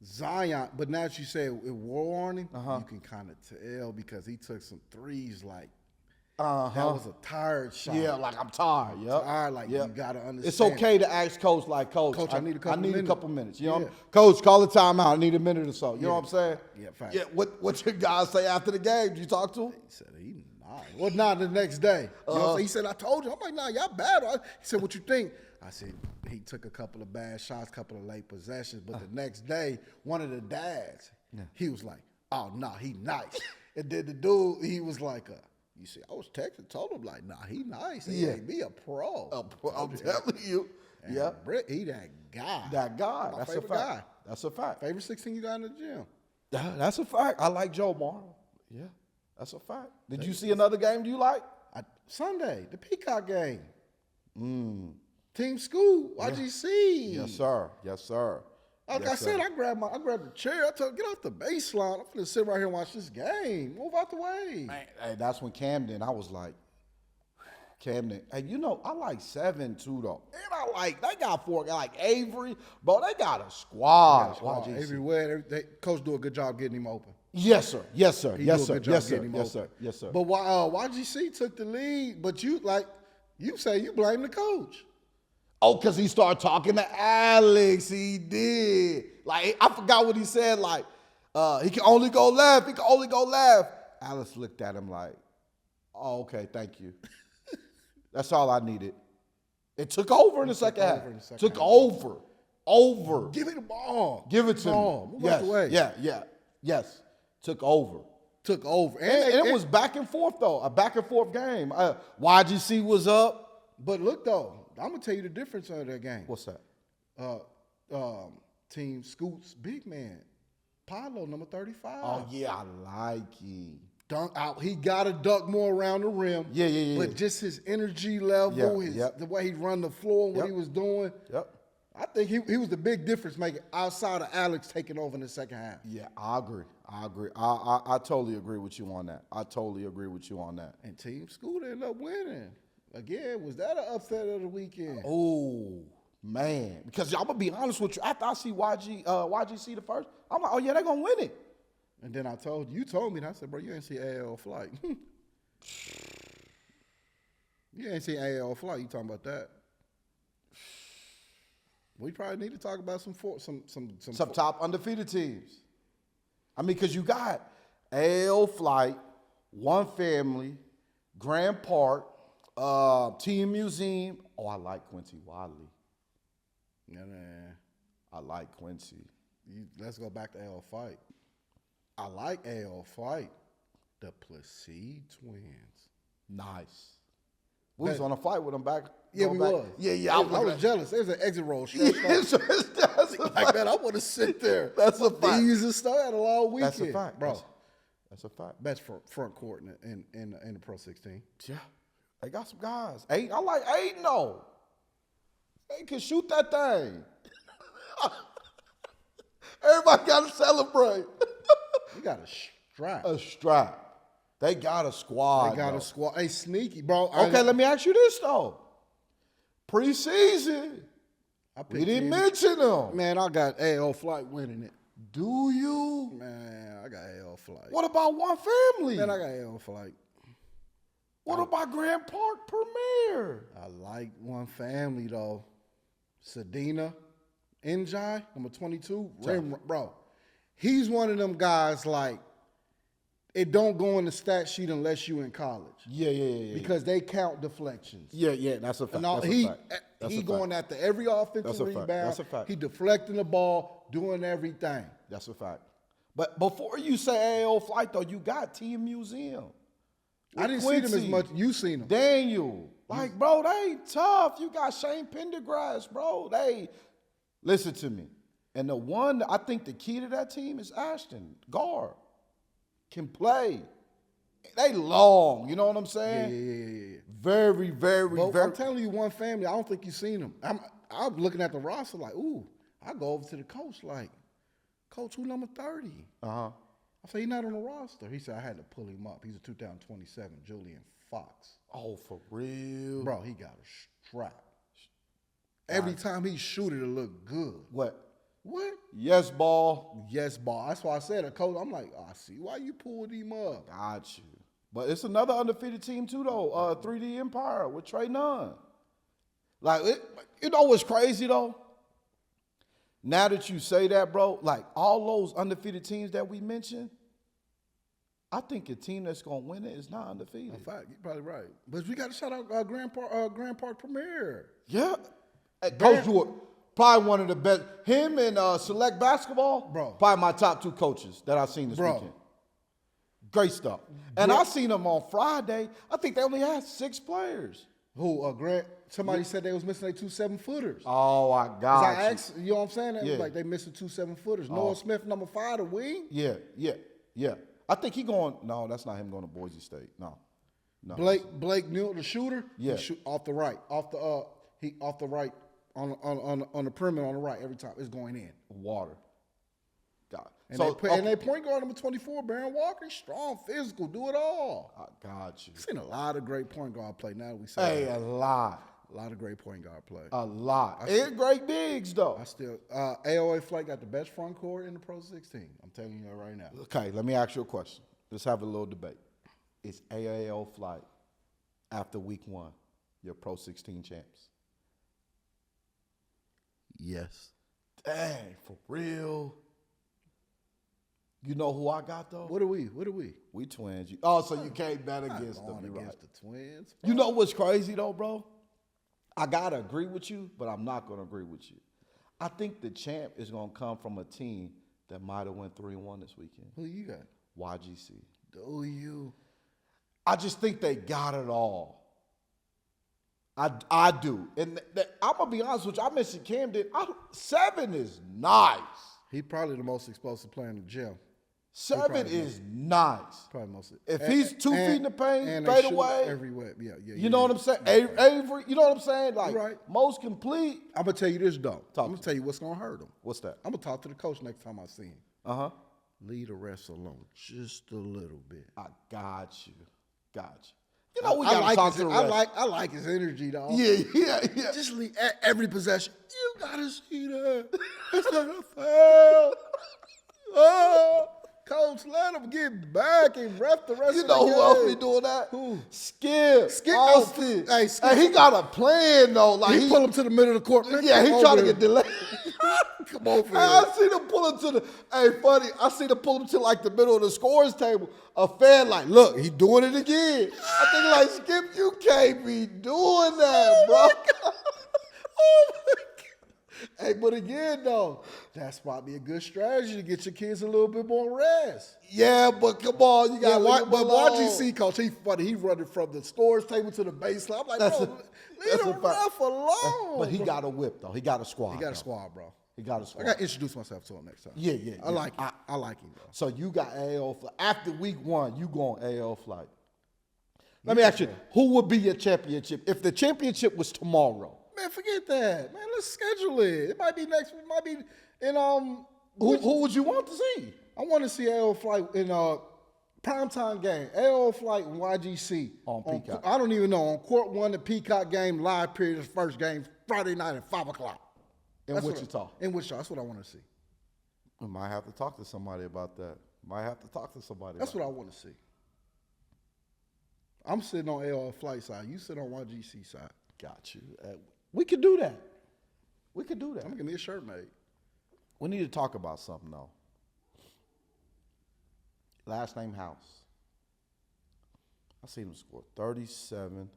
Speaker 2: Zion, but now that you say it wore on him, you can kind of tell because he took some threes like that was a tired shot.
Speaker 1: Yeah, like I'm tired. Yep.
Speaker 2: Tired, like you gotta understand.
Speaker 1: It's okay to ask coach, like, Coach,
Speaker 2: I need a couple minutes.
Speaker 1: You know, Coach, call a timeout. I need a minute or so. You know what I'm saying?
Speaker 2: Yeah, facts.
Speaker 1: Yeah. What your guys say after the game? Did you talk to him?
Speaker 2: He said he nice. Well, not the next day. You know what I'm saying? He said, I told you. I'm like, nah, y'all bad. He said, what you think? I said, he took a couple of bad shots, couple of late possessions, but the next day, one of the dads, he was like, oh, nah, he nice. And then the dude, he was like, you see, I was texting, told him, like, nah, he nice. He ain't be a pro.
Speaker 1: I'm telling you.
Speaker 2: And
Speaker 1: Yeah.
Speaker 2: Britt, he that guy.
Speaker 1: That guy.
Speaker 2: My
Speaker 1: That's a
Speaker 2: favorite
Speaker 1: fact.
Speaker 2: guy.
Speaker 1: That's a fact.
Speaker 2: Favorite 16 you got in the gym.
Speaker 1: That's a fact. I like Joe Marl. Yeah, that's a fact. Did you see another game you like?
Speaker 2: Sunday, the Peacock game. Team School, YGC.
Speaker 1: Yes, sir. Yes, sir.
Speaker 2: Like I said, I grabbed the chair. I told him, get off the baseline. I'm going to sit right here and watch this game. Move out the way.
Speaker 1: Man, hey, that's when Camden, I was like, Camden. Hey, you know, I like 7 too, though. And they got 4 guys like Avery. Bro, they got a squad. YGC.
Speaker 2: Everywhere. Coach do a good job getting him open.
Speaker 1: Yes, sir. Yes, sir.
Speaker 2: He
Speaker 1: Yes,
Speaker 2: do a
Speaker 1: sir.
Speaker 2: good job
Speaker 1: Yes, sir.
Speaker 2: getting him
Speaker 1: Yes,
Speaker 2: open.
Speaker 1: sir. Yes, sir.
Speaker 2: But YGC took the lead, but you say you blame the coach.
Speaker 1: Oh, because he started talking to Alex. He did. Like, I forgot what he said. Like, he can only go left. He can only go left. Alex looked at him like, oh, okay, thank you. That's all I needed. It took over in the second half. Took over. Over.
Speaker 2: Give me the ball.
Speaker 1: Give it to me.
Speaker 2: Move out the way.
Speaker 1: Yes. Took over. And it was back and forth, though. A back and forth game. YGC was up.
Speaker 2: But look, though. I'm going to tell you the difference of that game.
Speaker 1: What's that?
Speaker 2: Team Scoot's big man, Paolo, number 35.
Speaker 1: Oh, yeah, I like him.
Speaker 2: Dunk out. He got to duck more around the rim.
Speaker 1: Yeah.
Speaker 2: But just his energy level, the way he run the floor and what he was doing.
Speaker 1: Yep.
Speaker 2: I think he was the big difference maker outside of Alex taking over in the second half.
Speaker 1: Yeah, I agree. I totally agree with you on that.
Speaker 2: And Team Scoot ended up winning. Again, was that an upset of the weekend?
Speaker 1: Oh, man. Because I'm going to be honest with you. After I see YGC the first, I'm like, oh, yeah, they're going to win it.
Speaker 2: And then you told me, and I said, bro, you ain't see AAO Flight. You ain't seen AAO Flight. You talking about that? We probably need to talk about some
Speaker 1: top undefeated teams. I mean, because you got AAO Flight, One Family, Grand Park, Team Museum. Oh, I like Quincy Wadley.
Speaker 2: Yeah, man.
Speaker 1: I like Quincy.
Speaker 2: Let's go back to AAO Fight. I like AAO Fight. The Placide twins.
Speaker 1: Nice. We was on a flight with them back.
Speaker 2: Yeah, we was.
Speaker 1: Yeah.
Speaker 2: I was jealous. There's an exit roll.
Speaker 1: Like
Speaker 2: that. I want to sit there.
Speaker 1: That's a fact.
Speaker 2: These and stuff had a long weekend.
Speaker 1: That's a fact,
Speaker 2: bro.
Speaker 1: That's a fact.
Speaker 2: Best front court in the PRO16.
Speaker 1: Yeah, they got some guys. I like Aiden though. They can shoot that thing. Everybody got to celebrate.
Speaker 2: You got a strap.
Speaker 1: A strap. They got a squad.
Speaker 2: They sneaky, bro.
Speaker 1: Okay, let me ask you this though. Preseason. We didn't mention them.
Speaker 2: Man, I got AAO Flight winning it.
Speaker 1: Do you?
Speaker 2: Man, I got AAO Flight.
Speaker 1: What about One Family?
Speaker 2: Man, I got AAO Flight.
Speaker 1: What about Grand Park Premier?
Speaker 2: I like One Family though. Sedina, Njai, number 22, bro. He's one of them guys like, it don't go in the stat sheet unless you in college.
Speaker 1: Yeah.
Speaker 2: Because they count deflections.
Speaker 1: Yeah, that's a fact.
Speaker 2: No, he going after every offensive rebound.
Speaker 1: That's a fact.
Speaker 2: He deflecting the ball, doing everything.
Speaker 1: That's a fact. But before you say AAO Flight, though, you got Team Museum.
Speaker 2: I didn't see them as much. You seen them.
Speaker 1: Daniel. Like, bro, they tough. You got Shane Pendergrass, bro. Listen to me. And the one, I think the key to that team is Ashton, guard. Can play. They long, you know what I'm saying?
Speaker 2: Yeah.
Speaker 1: Very, very.
Speaker 2: I'm telling you, One Family, I don't think you've seen them. I'm looking at the roster like, ooh, I go over to the coach like, Coach, who number 30? I say, he's not on the roster. He said, I had to pull him up. He's a 2027, Julian Fox.
Speaker 1: Oh, for real?
Speaker 2: Bro, he got a strap. Every time he shoot it look good.
Speaker 1: What?
Speaker 2: What?
Speaker 1: Yes, ball.
Speaker 2: Yes, ball. That's why I said a coach. I'm like, oh, I see why you pulled him up.
Speaker 1: Got you. But it's another undefeated team too, though. 3D Empire with Trey Nunn. Like, you know what's crazy though? Now that you say that, bro, like all those undefeated teams that we mentioned, I think a team that's gonna win it is not undefeated.
Speaker 2: In fact, you're probably right. But we got to shout out Grand Park Premier.
Speaker 1: Yeah, Coach Wood, probably one of the best. Him and Select Basketball,
Speaker 2: Bro.
Speaker 1: probably my top 2 coaches that I've seen this weekend. Great stuff. And I seen them on Friday. I think they only had 6 players.
Speaker 2: Who? Grant? Somebody said they was missing their 2 7-footers.
Speaker 1: Oh, I got
Speaker 2: I asked, you know what I'm saying? It
Speaker 1: Yeah.
Speaker 2: was like they missing 2 7-footers. Noah Smith, number 5, the wing.
Speaker 1: Yeah. I think he going. No, that's not him going to Boise State. No.
Speaker 2: Blake Neal, the shooter.
Speaker 1: Yeah.
Speaker 2: He shoot off the right, off the right on the perimeter on the right every time. It's going in.
Speaker 1: Water. God.
Speaker 2: And they point guard number 24, Baron Walker, strong, physical, do it all.
Speaker 1: I got you.
Speaker 2: I've seen a lot of great point guard play. Now that we say
Speaker 1: Hey, a lot.
Speaker 2: a lot of great point guard play.
Speaker 1: A lot. And great bigs, though.
Speaker 2: I still AAO Flight got the best front court in the Pro 16. I'm telling you that right now.
Speaker 1: Okay, let me ask you a question. Let's have a little debate. Is AAO Flight, after week 1, your Pro 16 champs?
Speaker 2: Yes.
Speaker 1: Dang, for real? You know who I got, though?
Speaker 2: What are we?
Speaker 1: We twins. Oh, so you can't bet against them.
Speaker 2: Going
Speaker 1: You're
Speaker 2: against
Speaker 1: right.
Speaker 2: the Twins.
Speaker 1: You know what's crazy, though, bro? I got to agree with you, but I'm not going to agree with you. I think the champ is going to come from a team that might have went 3-1 this weekend.
Speaker 2: Who you got?
Speaker 1: YGC.
Speaker 2: Do you?
Speaker 1: I just think they got it all. I do. And I'm going to be honest with you. I mentioned Camden. 7 is nice.
Speaker 2: He probably the most explosive player in the gym.
Speaker 1: 7 is nice.
Speaker 2: Probably most.
Speaker 1: If he's 2 feet in the paint, fade away.
Speaker 2: Everywhere. Yeah.
Speaker 1: You know what I'm saying? Avery, you know what I'm saying? Like,
Speaker 2: Right.
Speaker 1: most complete.
Speaker 2: I'm going to tell you this, though.
Speaker 1: Talk
Speaker 2: I'm going to tell you what's going to hurt him.
Speaker 1: What's that?
Speaker 2: I'm going to talk to the coach next time I see him.
Speaker 1: Uh-huh.
Speaker 2: Leave the rest alone just a little bit.
Speaker 1: I got you. You know, we got to talk to the rest.
Speaker 2: I like his energy, dog.
Speaker 1: Yeah.
Speaker 2: Just leave every possession. You got to see that. It's not a foul. Oh, coach, let him get back and ref the rest
Speaker 1: You
Speaker 2: of the
Speaker 1: know
Speaker 2: game.
Speaker 1: who else be doing that?
Speaker 2: Who?
Speaker 1: Skip. Austin.
Speaker 2: Hey, Skip.
Speaker 1: And he got a plan, though. Like,
Speaker 2: He pull him to the middle of the court. Man,
Speaker 1: yeah, he
Speaker 2: come
Speaker 1: trying to
Speaker 2: over
Speaker 1: get delayed.
Speaker 2: Come over here.
Speaker 1: I seen him pull him to the. Hey, funny. I seen him pull him to like the middle of the scores table. A fan like, look, he doing it again. I think like, Skip, you can't be doing that, bro.
Speaker 2: Oh my God. Hey, but again, though, that's probably a good strategy to get your kids a little bit more rest.
Speaker 1: Yeah, but come on, you got.
Speaker 2: But YGC coach, he funny. He running from the scores table to the baseline. I'm like,
Speaker 1: That's
Speaker 2: bro, leave
Speaker 1: a
Speaker 2: the
Speaker 1: fact.
Speaker 2: ref alone.
Speaker 1: But he
Speaker 2: bro.
Speaker 1: got a whip though. He got a squad.
Speaker 2: He got a
Speaker 1: though.
Speaker 2: squad, bro.
Speaker 1: He got a
Speaker 2: I
Speaker 1: squad.
Speaker 2: got to introduce myself to him next time.
Speaker 1: Yeah.
Speaker 2: I like him. I like him, bro.
Speaker 1: So you got AAO Flight. After week 1, you go on AAO Flight. Let me ask you, who would be your championship if the championship was tomorrow?
Speaker 2: Man, forget that. Man, let's schedule it. It might be next. It might be in
Speaker 1: Who would you want to see?
Speaker 2: I want to see AO Flight in primetime game. AO Flight and YGC
Speaker 1: On Peacock.
Speaker 2: I don't even know on court 1, the Peacock game live period. The first game Friday night at 5:00.
Speaker 1: In Wichita.
Speaker 2: In Wichita, that's what I want to see.
Speaker 1: We might have to talk to somebody about that.
Speaker 2: That's what I want to see. I'm sitting on AO Flight side. You sit on YGC side.
Speaker 1: Got you. We could do that.
Speaker 2: I'm gonna give me a shirt made.
Speaker 1: We need to talk about something though. Last name House. I seen him score 37,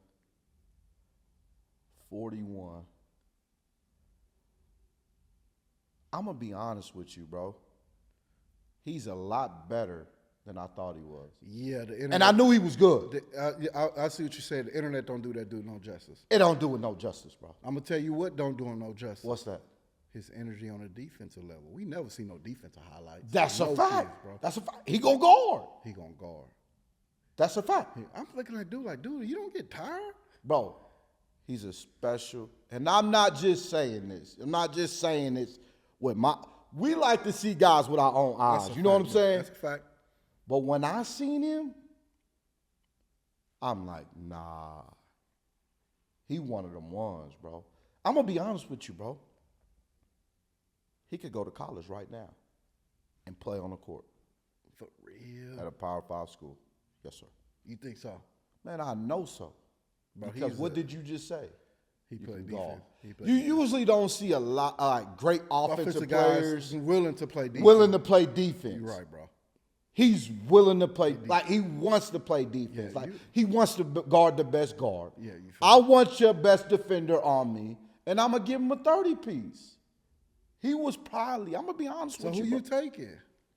Speaker 1: 41. I'm going to be honest with you, bro. He's a lot better than I thought he was.
Speaker 2: Yeah, the internet.
Speaker 1: And I knew he was good.
Speaker 2: I see what you said. The internet don't do that dude no justice.
Speaker 1: It don't do it no justice, bro.
Speaker 2: I'm gonna tell you what don't do him no justice.
Speaker 1: What's that?
Speaker 2: His energy on the defensive level. We never see no defensive highlights.
Speaker 1: That's
Speaker 2: No
Speaker 1: a fact.
Speaker 2: kids, bro.
Speaker 1: That's a fact. He going to guard.
Speaker 2: He gonna guard.
Speaker 1: That's a fact.
Speaker 2: I'm looking at dude, you don't get tired?
Speaker 1: Bro, he's a special, and I'm not just saying this. We like to see guys with our own eyes.
Speaker 2: That's a
Speaker 1: You know what I'm
Speaker 2: fact, bro.
Speaker 1: saying?
Speaker 2: That's a fact.
Speaker 1: But when I seen him, I'm like, nah. He one of them ones, bro. I'm going to be honest with you, bro. He could go to college right now and play on the court
Speaker 2: For real?
Speaker 1: at a Power 5 school. Yes, sir.
Speaker 2: You think so?
Speaker 1: Man, I know so.
Speaker 2: Bro,
Speaker 1: Because what did you just say?
Speaker 2: He
Speaker 1: You
Speaker 2: played
Speaker 1: can
Speaker 2: defense.
Speaker 1: guard. You usually don't see a lot like great offensive players
Speaker 2: guys willing to play defense.
Speaker 1: willing to play defense.
Speaker 2: You're right, bro.
Speaker 1: He's willing to play, like he wants to play defense.
Speaker 2: Yeah,
Speaker 1: like he wants to guard the best guard.
Speaker 2: Yeah, you feel
Speaker 1: I want your best defender on me, and I'm going to give him a 30-piece. He was probably, I'm going to be honest
Speaker 2: So
Speaker 1: with
Speaker 2: who
Speaker 1: you.
Speaker 2: you taking?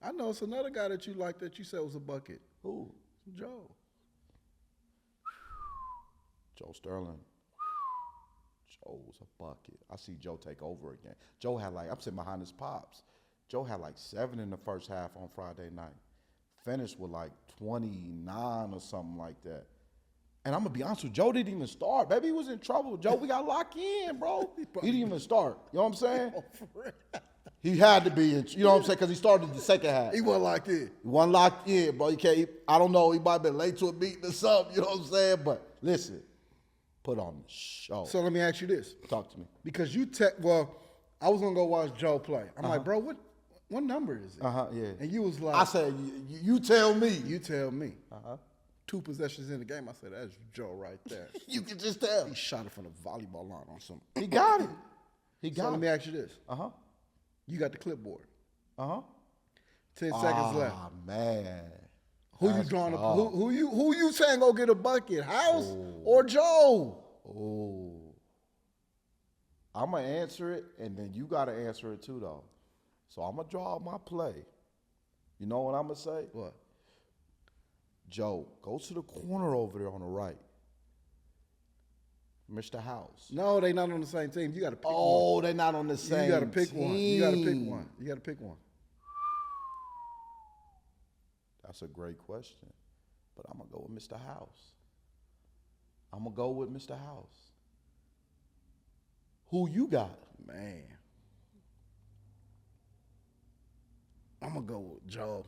Speaker 2: I know it's another guy that you like that you said was a bucket.
Speaker 1: Who?
Speaker 2: Joe.
Speaker 1: Joe Sterling. Joe's a bucket. I see Joe take over again. Joe had like, I'm sitting behind his pops. Joe had like 7 in the first half on Friday night. Finished with like 29 or something like that. And I'm going to be honest with you, Joe didn't even start. Baby, he was in trouble. Joe, we got to lock in, bro. He didn't even start. You know what I'm saying? He had to be in, you know what I'm saying? Because he started the second half.
Speaker 2: He wasn't locked in.
Speaker 1: He wasn't locked in, bro. You can't, I don't know. He might have been late to a meeting or something. You know what I'm saying? But listen, put on the show.
Speaker 2: So let me ask you this.
Speaker 1: Talk to me.
Speaker 2: Because I was going to go watch Joe play. I'm like, bro, what number is it?
Speaker 1: Yeah.
Speaker 2: And you was like,
Speaker 1: I said, you tell me.
Speaker 2: you tell me. 2 possessions in the game. I said, that's Joe right there.
Speaker 1: You can just tell.
Speaker 2: He shot it from the volleyball line on something.
Speaker 1: He got it. He
Speaker 2: So
Speaker 1: got
Speaker 2: let
Speaker 1: it.
Speaker 2: me ask you this.
Speaker 1: Uh-huh.
Speaker 2: You got the clipboard.
Speaker 1: 10
Speaker 2: seconds left.
Speaker 1: Ah, man.
Speaker 2: Who you
Speaker 1: That's
Speaker 2: drawing up?
Speaker 1: tough.
Speaker 2: Who you saying go get a bucket? House or Joe?
Speaker 1: Oh. I'm going to answer it, and then you got to answer it too, though. So I'm going to draw up my play. You know what I'm going to say?
Speaker 2: What?
Speaker 1: Joe, go to the corner over there on the right. Mr. House.
Speaker 2: No, they not on the same team. You got to pick one.
Speaker 1: Oh, they're not on the same
Speaker 2: You got to pick
Speaker 1: team.
Speaker 2: one. You got to pick one. You got to pick one.
Speaker 1: That's a great question. But I'm going to go with Mr. House. I'm going to go with Mr. House. Who you got?
Speaker 2: Man. I'm going to go with Joe.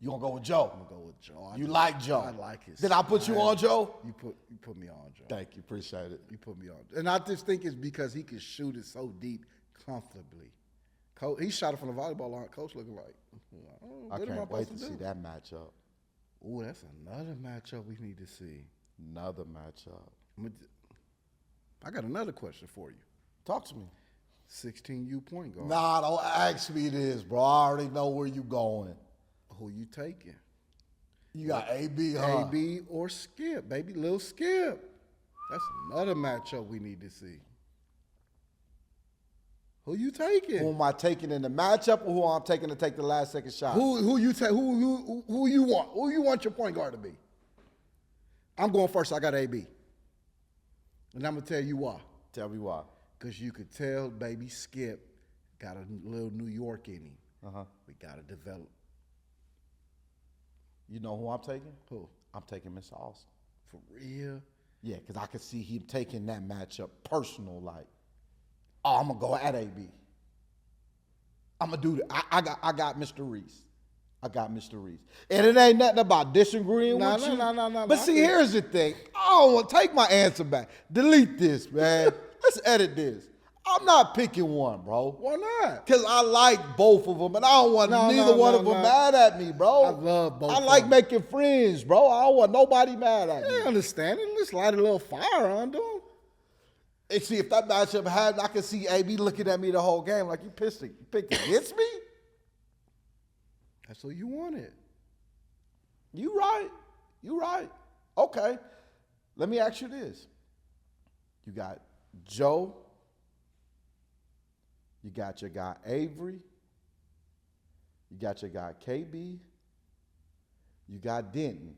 Speaker 1: You going to go with Joe?
Speaker 2: I'm going to go with Joe.
Speaker 1: You like Joe?
Speaker 2: I like his
Speaker 1: Did I put you on Joe?
Speaker 2: You put me on Joe.
Speaker 1: Thank you. Appreciate it.
Speaker 2: You put me on. And I just think it's because he can shoot it so deep comfortably. He shot it from the volleyball line. Coach looking like,
Speaker 1: I
Speaker 2: what am
Speaker 1: can't wait to
Speaker 2: supposed
Speaker 1: see
Speaker 2: do?
Speaker 1: that matchup.
Speaker 2: Ooh, that's another matchup we need to see.
Speaker 1: Another matchup.
Speaker 2: I got another question for you.
Speaker 1: Talk to me.
Speaker 2: 16U point guard.
Speaker 1: Nah, don't ask me this, bro. I already know where you going.
Speaker 2: Who you taking?
Speaker 1: You got AB, huh?
Speaker 2: AB or Skip, baby, little Skip. That's another matchup we need to see. Who you taking?
Speaker 1: Who am I taking in the matchup, or who I'm taking to take the last second shot?
Speaker 2: Who you take? Who you want? Who you want your point guard to be? I'm going first. I got AB, and I'm gonna tell you why.
Speaker 1: Tell me why.
Speaker 2: Because you could tell baby Skip got a little New York in him. We gotta develop.
Speaker 1: You know who I'm taking?
Speaker 2: Who?
Speaker 1: I'm taking Mr. Austin.
Speaker 2: For real?
Speaker 1: Yeah, because I could see him taking that matchup personal, like, oh, I'm going to go at AB. I'm going to do that. I got Mr. Reese. I got Mr. Reese. And it ain't nothing about disagreeing with you.
Speaker 2: No.
Speaker 1: But see, here's the thing. I don't want to take my answer back. Delete this, man. Let's edit this. I'm not picking one, bro.
Speaker 2: Why not?
Speaker 1: Because I like both of them, and I don't want neither one of them mad at me, bro.
Speaker 2: I love both
Speaker 1: I
Speaker 2: of
Speaker 1: like
Speaker 2: them.
Speaker 1: making friends, bro. I don't want nobody mad at me.
Speaker 2: I understand it. Let's light a little fire under him.
Speaker 1: And see, if that matchup happened, I could see AB looking at me the whole game like, you picked against me?
Speaker 2: That's what you wanted.
Speaker 1: You right. Okay. Let me ask you this. You got Joe. You got your guy Avery. You got your guy KB. You got Denton.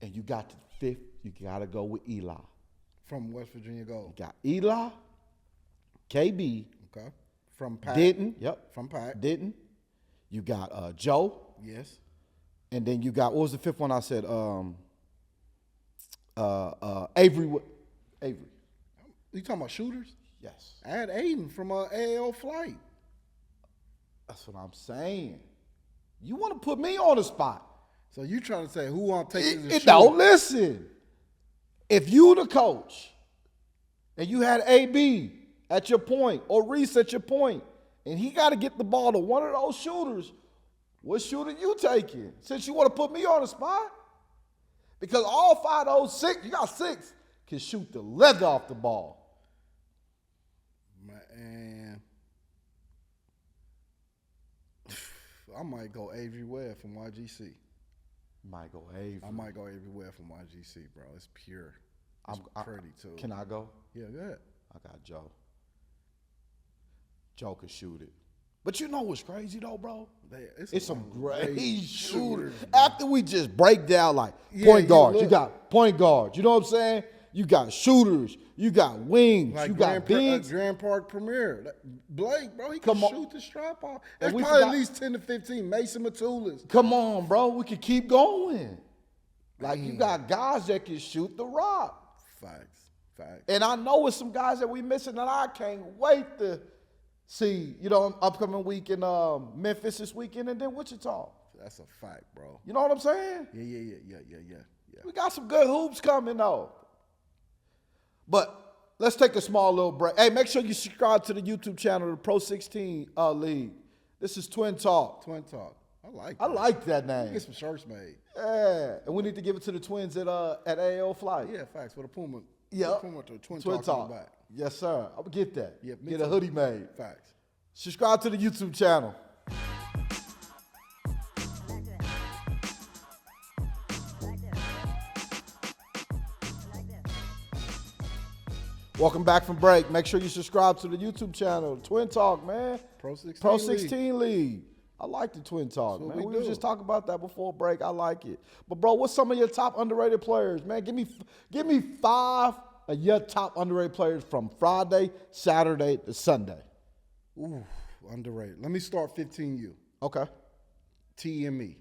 Speaker 1: And you got the fifth, you got to go with Eli.
Speaker 2: From West Virginia Gold.
Speaker 1: You got Eli, KB,
Speaker 2: Okay. From Pac.
Speaker 1: Denton. Yep.
Speaker 2: From Pac.
Speaker 1: Denton. You got Joe.
Speaker 2: Yes.
Speaker 1: And then you got, what was the fifth one I said? Avery. Avery.
Speaker 2: You talking about shooters?
Speaker 1: Yes.
Speaker 2: I had Aiden from AAO Flight.
Speaker 1: That's what I'm saying. You want to put me on the spot.
Speaker 2: So you trying to say who I'm taking as a shooter?
Speaker 1: Don't listen. If you the coach and you had AB at your point or Reese at your point and he got to get the ball to one of those shooters, what shooter you taking? Since you want to put me on the spot? Because all 5 of those 6, you got 6, can shoot the leather off the ball.
Speaker 2: Man, I might go Avery Webb from YGC.
Speaker 1: Might go Avery.
Speaker 2: I might go Avery Webb from YGC, bro. It's pure. It's pretty, too.
Speaker 1: Can I go?
Speaker 2: Yeah, go ahead.
Speaker 1: I got Joe. Joe can shoot it. But you know what's crazy, though, bro? It's some great shooters. After we just break down, like, point guards. You got point guards. You know what I'm saying? You got shooters. You got wings.
Speaker 2: Like
Speaker 1: you got bigs.
Speaker 2: Grand Park Premier. Blake, bro, he can shoot the strap off. That's
Speaker 1: we
Speaker 2: probably at least 10 to 15. Mason Matulis.
Speaker 1: Come on, bro. We can keep going. Like, you got guys that can shoot the rock.
Speaker 2: Facts.
Speaker 1: And I know it's some guys that we missing that I can't wait to see, upcoming week in Memphis this weekend and then Wichita.
Speaker 2: That's a fact, bro.
Speaker 1: You know what I'm saying?
Speaker 2: Yeah.
Speaker 1: We got some good hoops coming, though. But let's take a small little break. Hey, make sure you subscribe to the YouTube channel, the PRO16 League. This is Twin Talk.
Speaker 2: I like that.
Speaker 1: I like that name.
Speaker 2: Get some shirts made.
Speaker 1: Yeah. And we need to give it to the twins at AAO Flight.
Speaker 2: Yeah, facts. For the Puma.
Speaker 1: Yeah.
Speaker 2: Puma to Twin
Speaker 1: Talk.
Speaker 2: On the back.
Speaker 1: Yes, sir. I'm going to get that.
Speaker 2: Yeah,
Speaker 1: get a hoodie made.
Speaker 2: Facts.
Speaker 1: Subscribe to the YouTube channel. Welcome back from break. Make sure you subscribe to the YouTube channel. Twin Talk, man.
Speaker 2: PRO16
Speaker 1: League. I like the Twin Talk, man. We
Speaker 2: were
Speaker 1: just talking about that before break. I like it. But, bro, what's some of your top underrated players, man? Give me 5 of your top underrated players from Friday, Saturday to Sunday.
Speaker 2: Ooh, underrated. Let me start 15U.
Speaker 1: Okay.
Speaker 2: TME.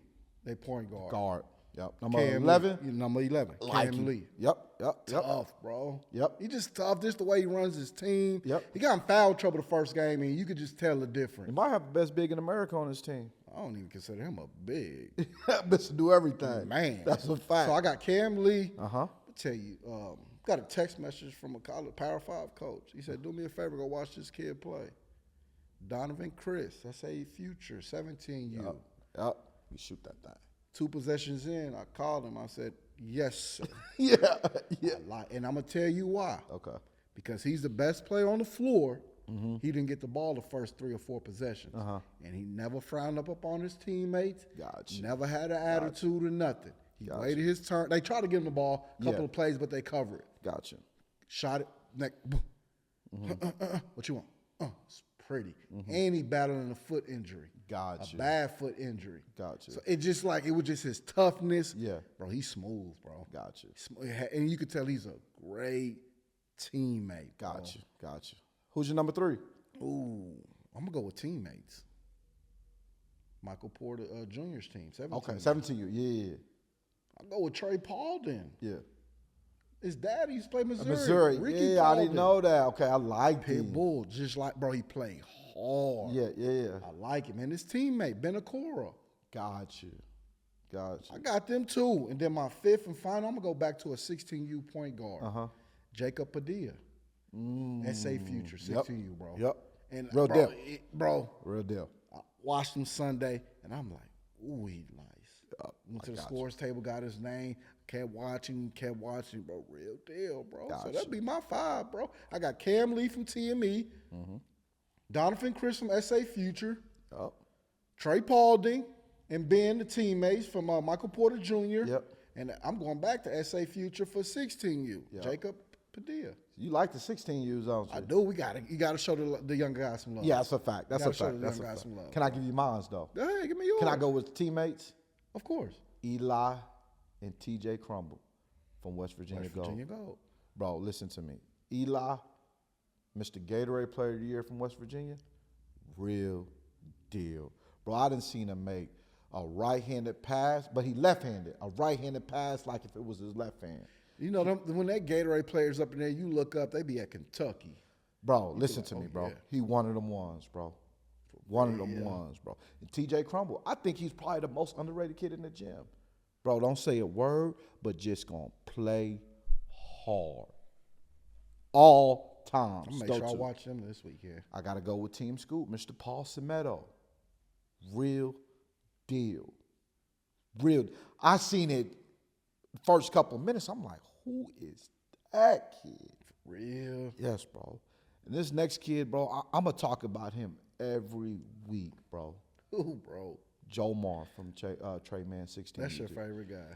Speaker 2: They point guard.
Speaker 1: Yep. Number 11.
Speaker 2: Number 11.
Speaker 1: Like
Speaker 2: Cam Lee.
Speaker 1: Yep.
Speaker 2: Tough, bro.
Speaker 1: Yep.
Speaker 2: He just tough. Just the way he runs his team.
Speaker 1: Yep.
Speaker 2: He got in foul trouble the first game, and you could just tell the difference.
Speaker 1: He might have the best big in America on his team.
Speaker 2: I don't even consider him a big.
Speaker 1: Best to do everything.
Speaker 2: Man.
Speaker 1: That's a fact.
Speaker 2: So I got Cam Lee.
Speaker 1: Uh-huh.
Speaker 2: I'll tell you, got a text message from a college Power 5 coach. He said, do me a favor, go watch this kid play. Donovan Chris, SA Future, 17U.
Speaker 1: Yep. You shoot that thing.
Speaker 2: 2 possessions in, I called him. I said, yes, sir.
Speaker 1: Yeah.
Speaker 2: And I'm going to tell you why.
Speaker 1: Okay.
Speaker 2: Because he's the best player on the floor. Mm-hmm. He didn't get the ball the first 3 or 4 possessions.
Speaker 1: Uh-huh.
Speaker 2: And he never frowned up on his teammates.
Speaker 1: Gotcha.
Speaker 2: Never had an attitude or nothing. He waited his turn. They tried to give him the ball, a couple of plays, but they covered it.
Speaker 1: Gotcha.
Speaker 2: Shot it, neck, boom. Mm-hmm. What you want? It's pretty. Mm-hmm. And he battling a foot injury.
Speaker 1: Gotcha.
Speaker 2: A bad foot injury.
Speaker 1: Gotcha.
Speaker 2: So it was just his toughness.
Speaker 1: Yeah.
Speaker 2: Bro, he's smooth, bro.
Speaker 1: Gotcha.
Speaker 2: And you could tell he's a great teammate.
Speaker 1: Gotcha. Who's your number 3?
Speaker 2: Ooh, I'm going to go with teammates. Michael Porter Jr.'s team. 17.
Speaker 1: Okay, 17U. Yeah.
Speaker 2: I'll go with Trey Paulden.
Speaker 1: Yeah.
Speaker 2: His daddy used to play Missouri.
Speaker 1: Ricky Paulden. I didn't know that. Okay, I like him.
Speaker 2: Pitbull, just like, bro, he played hard.
Speaker 1: Yeah.
Speaker 2: I like him. And his teammate, Benacora.
Speaker 1: Gotcha.
Speaker 2: I got them too. And then my 5th and final, I'm going to go back to a 16U point guard.
Speaker 1: Uh-huh.
Speaker 2: Jacob Padilla. SA Future, 16U, bro.
Speaker 1: Yep.
Speaker 2: And
Speaker 1: Real deal.
Speaker 2: Real deal. I watched him Sunday, and I'm like, ooh, he nice. Went to the scores table, got his name, kept watching, bro. Real deal, bro. So that'd be my 5, bro. I got Cam Lee from TME, Donovan Chris from SA Future, Trey Paulding, and Ben, the teammates from Michael Porter Jr.
Speaker 1: Yep.
Speaker 2: And I'm going back to SA Future for 16U, Jacob Padilla.
Speaker 1: You like the 16Us, don't you?
Speaker 2: I do. You got to show the young guys some love.
Speaker 1: Yeah, that's a fact. That's a fact.
Speaker 2: Some love.
Speaker 1: Can I give you mine, though?
Speaker 2: Hey, give me yours.
Speaker 1: Can I go with teammates?
Speaker 2: Of course.
Speaker 1: Eli and TJ Crumble from West Virginia Gold.
Speaker 2: Gold.
Speaker 1: Bro, listen to me. Eli, Mr. Gatorade Player of the Year from West Virginia, real deal. Bro, I done seen him make a right-handed pass, but he left-handed. A right-handed pass like if it was his left hand.
Speaker 2: You know, when that Gatorade players up in there, you look up, they be at Kentucky.
Speaker 1: Bro, listen to me, bro. Yeah. He one of them ones, bro. One of them ones, bro. And TJ Crumble, I think he's probably the most underrated kid in the gym. Bro, don't say a word, but just gonna play hard. All time.
Speaker 2: I'm gonna make sure I watch them this weekend.
Speaker 1: I got to go with Team Scoop, Mr. Paul Cimento. Real deal. I seen it first couple of minutes. I'm like, who is that kid?
Speaker 2: For real?
Speaker 1: Yes, bro. And this next kid, bro, I'm going to talk about him every week, bro.
Speaker 2: Who, bro?
Speaker 1: Joe Mar from Trayman 16.
Speaker 2: That's your favorite guy.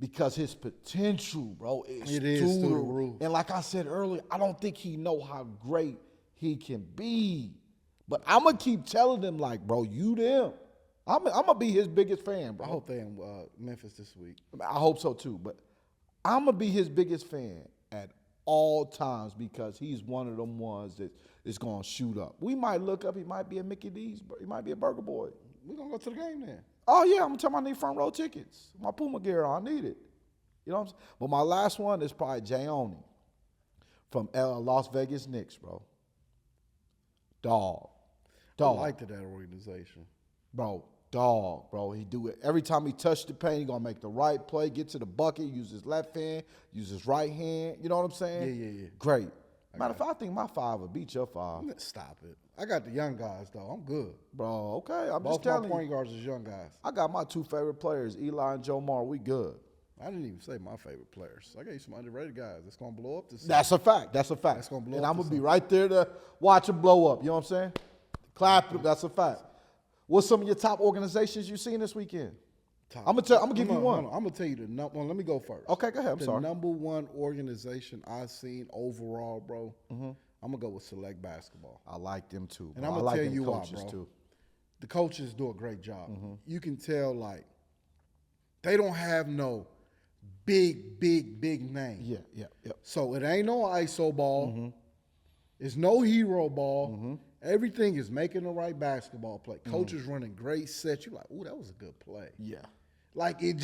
Speaker 1: Because his potential, bro, is
Speaker 2: through the roof.
Speaker 1: And like I said earlier, I don't think he know how great he can be. But I'm going to keep telling him, like, bro, you them. I'm going to be his biggest fan, bro.
Speaker 2: I hope they in Memphis this week.
Speaker 1: I hope so, too. But I'm going to be his biggest fan at all times because he's one of them ones that is going to shoot up. We might look up. He might be a Mickey D's. He might be a Burger Boy.
Speaker 2: We're going to go to the game then.
Speaker 1: Oh, yeah. I'm going to tell him I need front row tickets. My Puma gear, I need it. You know what I'm saying? But my last one is probably Jayoni from Las Vegas Knicks, bro. Dog.
Speaker 2: I liked that organization.
Speaker 1: Bro. He do it. Every time he touch the paint, he going to make the right play, get to the bucket, use his left hand, use his right hand. You know what I'm saying?
Speaker 2: Yeah.
Speaker 1: Great. Matter of fact, I think my 5 will beat your 5.
Speaker 2: Stop it. I got the young guys, though. I'm good.
Speaker 1: Bro, okay. I'm
Speaker 2: Both
Speaker 1: just telling
Speaker 2: my point guards is young guys.
Speaker 1: I got my 2 favorite players, Eli and Joe Mar. We good.
Speaker 2: I didn't even say my favorite players. I got you some underrated guys that's going to blow up this season.
Speaker 1: That's a fact.
Speaker 2: That's gonna blow
Speaker 1: and
Speaker 2: up
Speaker 1: I'm going to
Speaker 2: this
Speaker 1: be right there to watch it blow up. You know what I'm saying? Clap it. That's a fact. What's some of your top organizations you've seen this weekend? I'm gonna give you one.
Speaker 2: I'm gonna tell you the number one. Let me go first.
Speaker 1: Okay, go ahead. I'm sorry.
Speaker 2: The number one organization I've seen overall, bro. I'm gonna go with Select Basketball.
Speaker 1: I like them too.
Speaker 2: And I'm
Speaker 1: I
Speaker 2: gonna
Speaker 1: like
Speaker 2: tell
Speaker 1: them
Speaker 2: you why,
Speaker 1: coaches
Speaker 2: bro.
Speaker 1: too.
Speaker 2: The coaches do a great job. You can tell like they don't have no big name.
Speaker 1: Yeah.
Speaker 2: So it ain't no ISO ball. It's no hero ball. Everything is making the right basketball play. Coaches running great sets. You're like, ooh, that was a good play.
Speaker 1: Yeah.
Speaker 2: Like you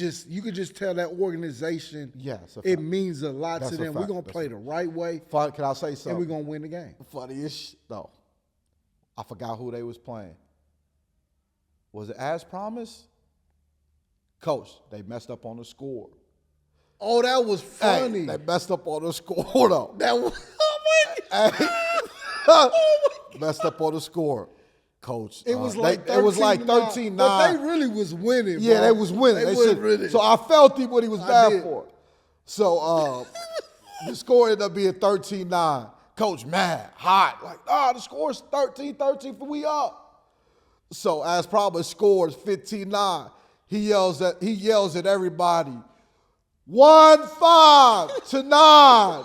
Speaker 2: could just tell that organization.
Speaker 1: Yeah,
Speaker 2: it means a lot
Speaker 1: That's
Speaker 2: to
Speaker 1: a
Speaker 2: them.
Speaker 1: fact.
Speaker 2: We're gonna play the right way.
Speaker 1: Fun, can I say something?
Speaker 2: And we're gonna win the game.
Speaker 1: Funniest though. I forgot who they was playing. Was it as promised? Coach, they messed up on the score.
Speaker 2: Oh, that was funny.
Speaker 1: Hey, they messed up on the score though.
Speaker 2: That was
Speaker 1: Messed up on the score. Coach.
Speaker 2: It was like
Speaker 1: 13-9.
Speaker 2: But they really was winning.
Speaker 1: Yeah,
Speaker 2: bro.
Speaker 1: they was winning.
Speaker 2: They was winning.
Speaker 1: So I felt what he was bad
Speaker 2: did.
Speaker 1: for. So the score ended up being 13-9. Coach mad, hot, like, the score's 13-13 for we up. So as probably scores 15-9, he yells at everybody, 1-5 to 9,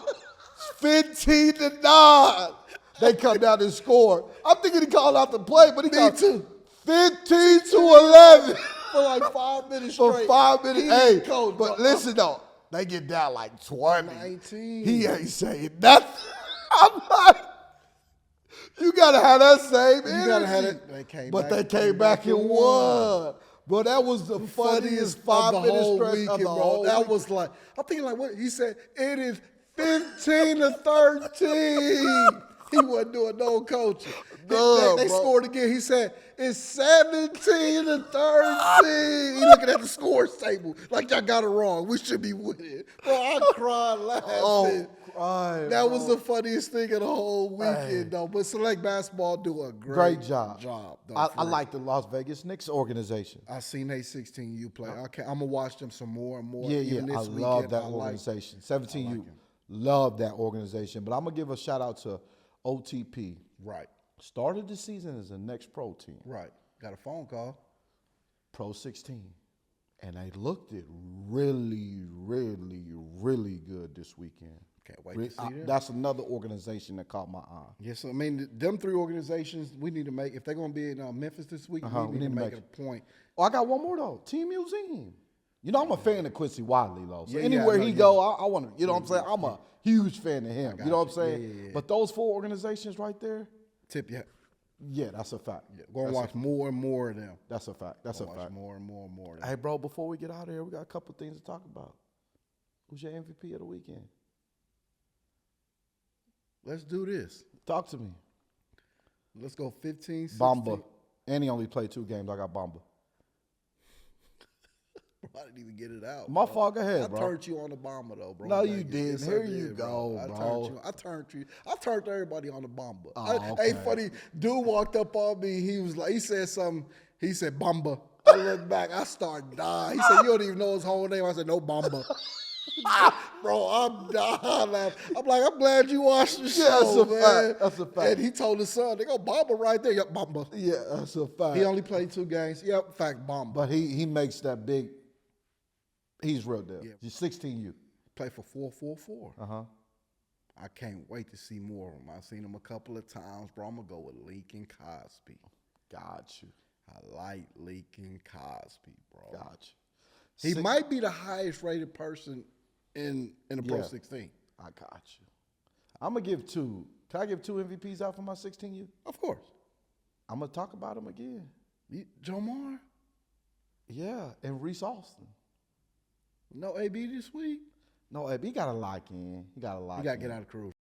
Speaker 1: 15-9. They come down and score. I'm thinking he called out the play, but he got 15-11
Speaker 2: for like 5 minutes
Speaker 1: for
Speaker 2: straight.
Speaker 1: 5 minutes. Hey,
Speaker 2: coach,
Speaker 1: but listen though, they get down like 20.
Speaker 2: 19.
Speaker 1: He ain't saying nothing. I'm like, you gotta have that same energy.
Speaker 2: You gotta have it. They came
Speaker 1: back and won. Bro, that was the funniest 5 minute stretch of the whole
Speaker 2: That
Speaker 1: week.
Speaker 2: was like, I'm thinking like, what he said? It is 15-13. He wasn't doing no coaching. They scored again. He said, it's 17-13. He looking at the scores table like y'all got it wrong. We should be winning. Bro, I cried laughing. That was the funniest thing of the whole weekend, though. But Select Basketball do a great job. Though,
Speaker 1: I like the Las Vegas Knicks organization.
Speaker 2: I seen they 16U play. I'm gonna watch them some more and more.
Speaker 1: Yeah.
Speaker 2: Even this
Speaker 1: I
Speaker 2: weekend.
Speaker 1: love that organization. 17U, love that organization. But I'm gonna give a shout out to OTP.
Speaker 2: Right.
Speaker 1: Started the season as a NXTPRO team.
Speaker 2: Right. Got a phone call.
Speaker 1: PRO16. And they looked it really, really, really good this weekend.
Speaker 2: Can't wait to see them.
Speaker 1: That's another organization that caught my eye.
Speaker 2: Yes, I mean, them 3 organizations, we need to make, if they're going to be in Memphis this week, we need to make it a point.
Speaker 1: Oh, I got one more, though. Team Museum. You know, I'm a fan of Quincy Wiley, though. So
Speaker 2: Yeah,
Speaker 1: anywhere
Speaker 2: I know,
Speaker 1: he go, I want to, you know what I'm saying? I'm a huge fan of him.
Speaker 2: got
Speaker 1: You know what I'm
Speaker 2: you.
Speaker 1: saying?
Speaker 2: Yeah.
Speaker 1: But those 4 organizations right there,
Speaker 2: Tip you.
Speaker 1: yeah, that's a fact.
Speaker 2: Yeah, going to watch more and more of them.
Speaker 1: That's a fact. That's a
Speaker 2: Watch
Speaker 1: fact.
Speaker 2: more and more and more of them.
Speaker 1: Hey, bro, before we get out of here, we got a couple things to talk about. Who's your MVP of the weekend?
Speaker 2: Let's do this.
Speaker 1: Talk to me.
Speaker 2: Let's go 15, 16.
Speaker 1: Bamba. And he only played 2 games. I got Bamba.
Speaker 2: I didn't even get it out.
Speaker 1: My
Speaker 2: bro.
Speaker 1: fault. Go ahead,
Speaker 2: I
Speaker 1: bro.
Speaker 2: turned you on the bomber though, bro.
Speaker 1: No,
Speaker 2: Thank
Speaker 1: you didn't.
Speaker 2: Yes, I
Speaker 1: Here you
Speaker 2: did,
Speaker 1: go, bro.
Speaker 2: I turned you. I turned everybody on the bomber.
Speaker 1: Oh,
Speaker 2: Hey,
Speaker 1: okay.
Speaker 2: funny dude walked up on me. He was like, he said something. He said bomber. I looked back. I started dying. He said, you don't even know his whole name. I said, no bomber. Bro, I'm dying laughing. I'm like, I'm glad you watched the show,
Speaker 1: that's a
Speaker 2: man.
Speaker 1: fact. That's a fact.
Speaker 2: And he told his son, they go bomber right there. Yep, bomber.
Speaker 1: Yeah, that's a fact.
Speaker 2: He only played 2 games. Yep, fact, bomber.
Speaker 1: But he makes that big. He's real deal.
Speaker 2: Yeah.
Speaker 1: He's 16U.
Speaker 2: Play for 444.
Speaker 1: Uh-huh.
Speaker 2: I can't wait to see more of him. I've seen him a couple of times, bro. I'm going to go with Lincoln Cosby.
Speaker 1: Got you.
Speaker 2: I like Lincoln Cosby, bro.
Speaker 1: Got you.
Speaker 2: He might be the highest rated person in the Pro 16.
Speaker 1: I got you. I'm going to give 2. Can I give 2 MVPs out for my 16U?
Speaker 2: Of course.
Speaker 1: I'm going to talk about him again.
Speaker 2: Jomar?
Speaker 1: Yeah, and Reese Austin.
Speaker 2: No AB this week?
Speaker 1: No, AB got to lock in. He got to lock in.
Speaker 2: He got to get out of Cruz.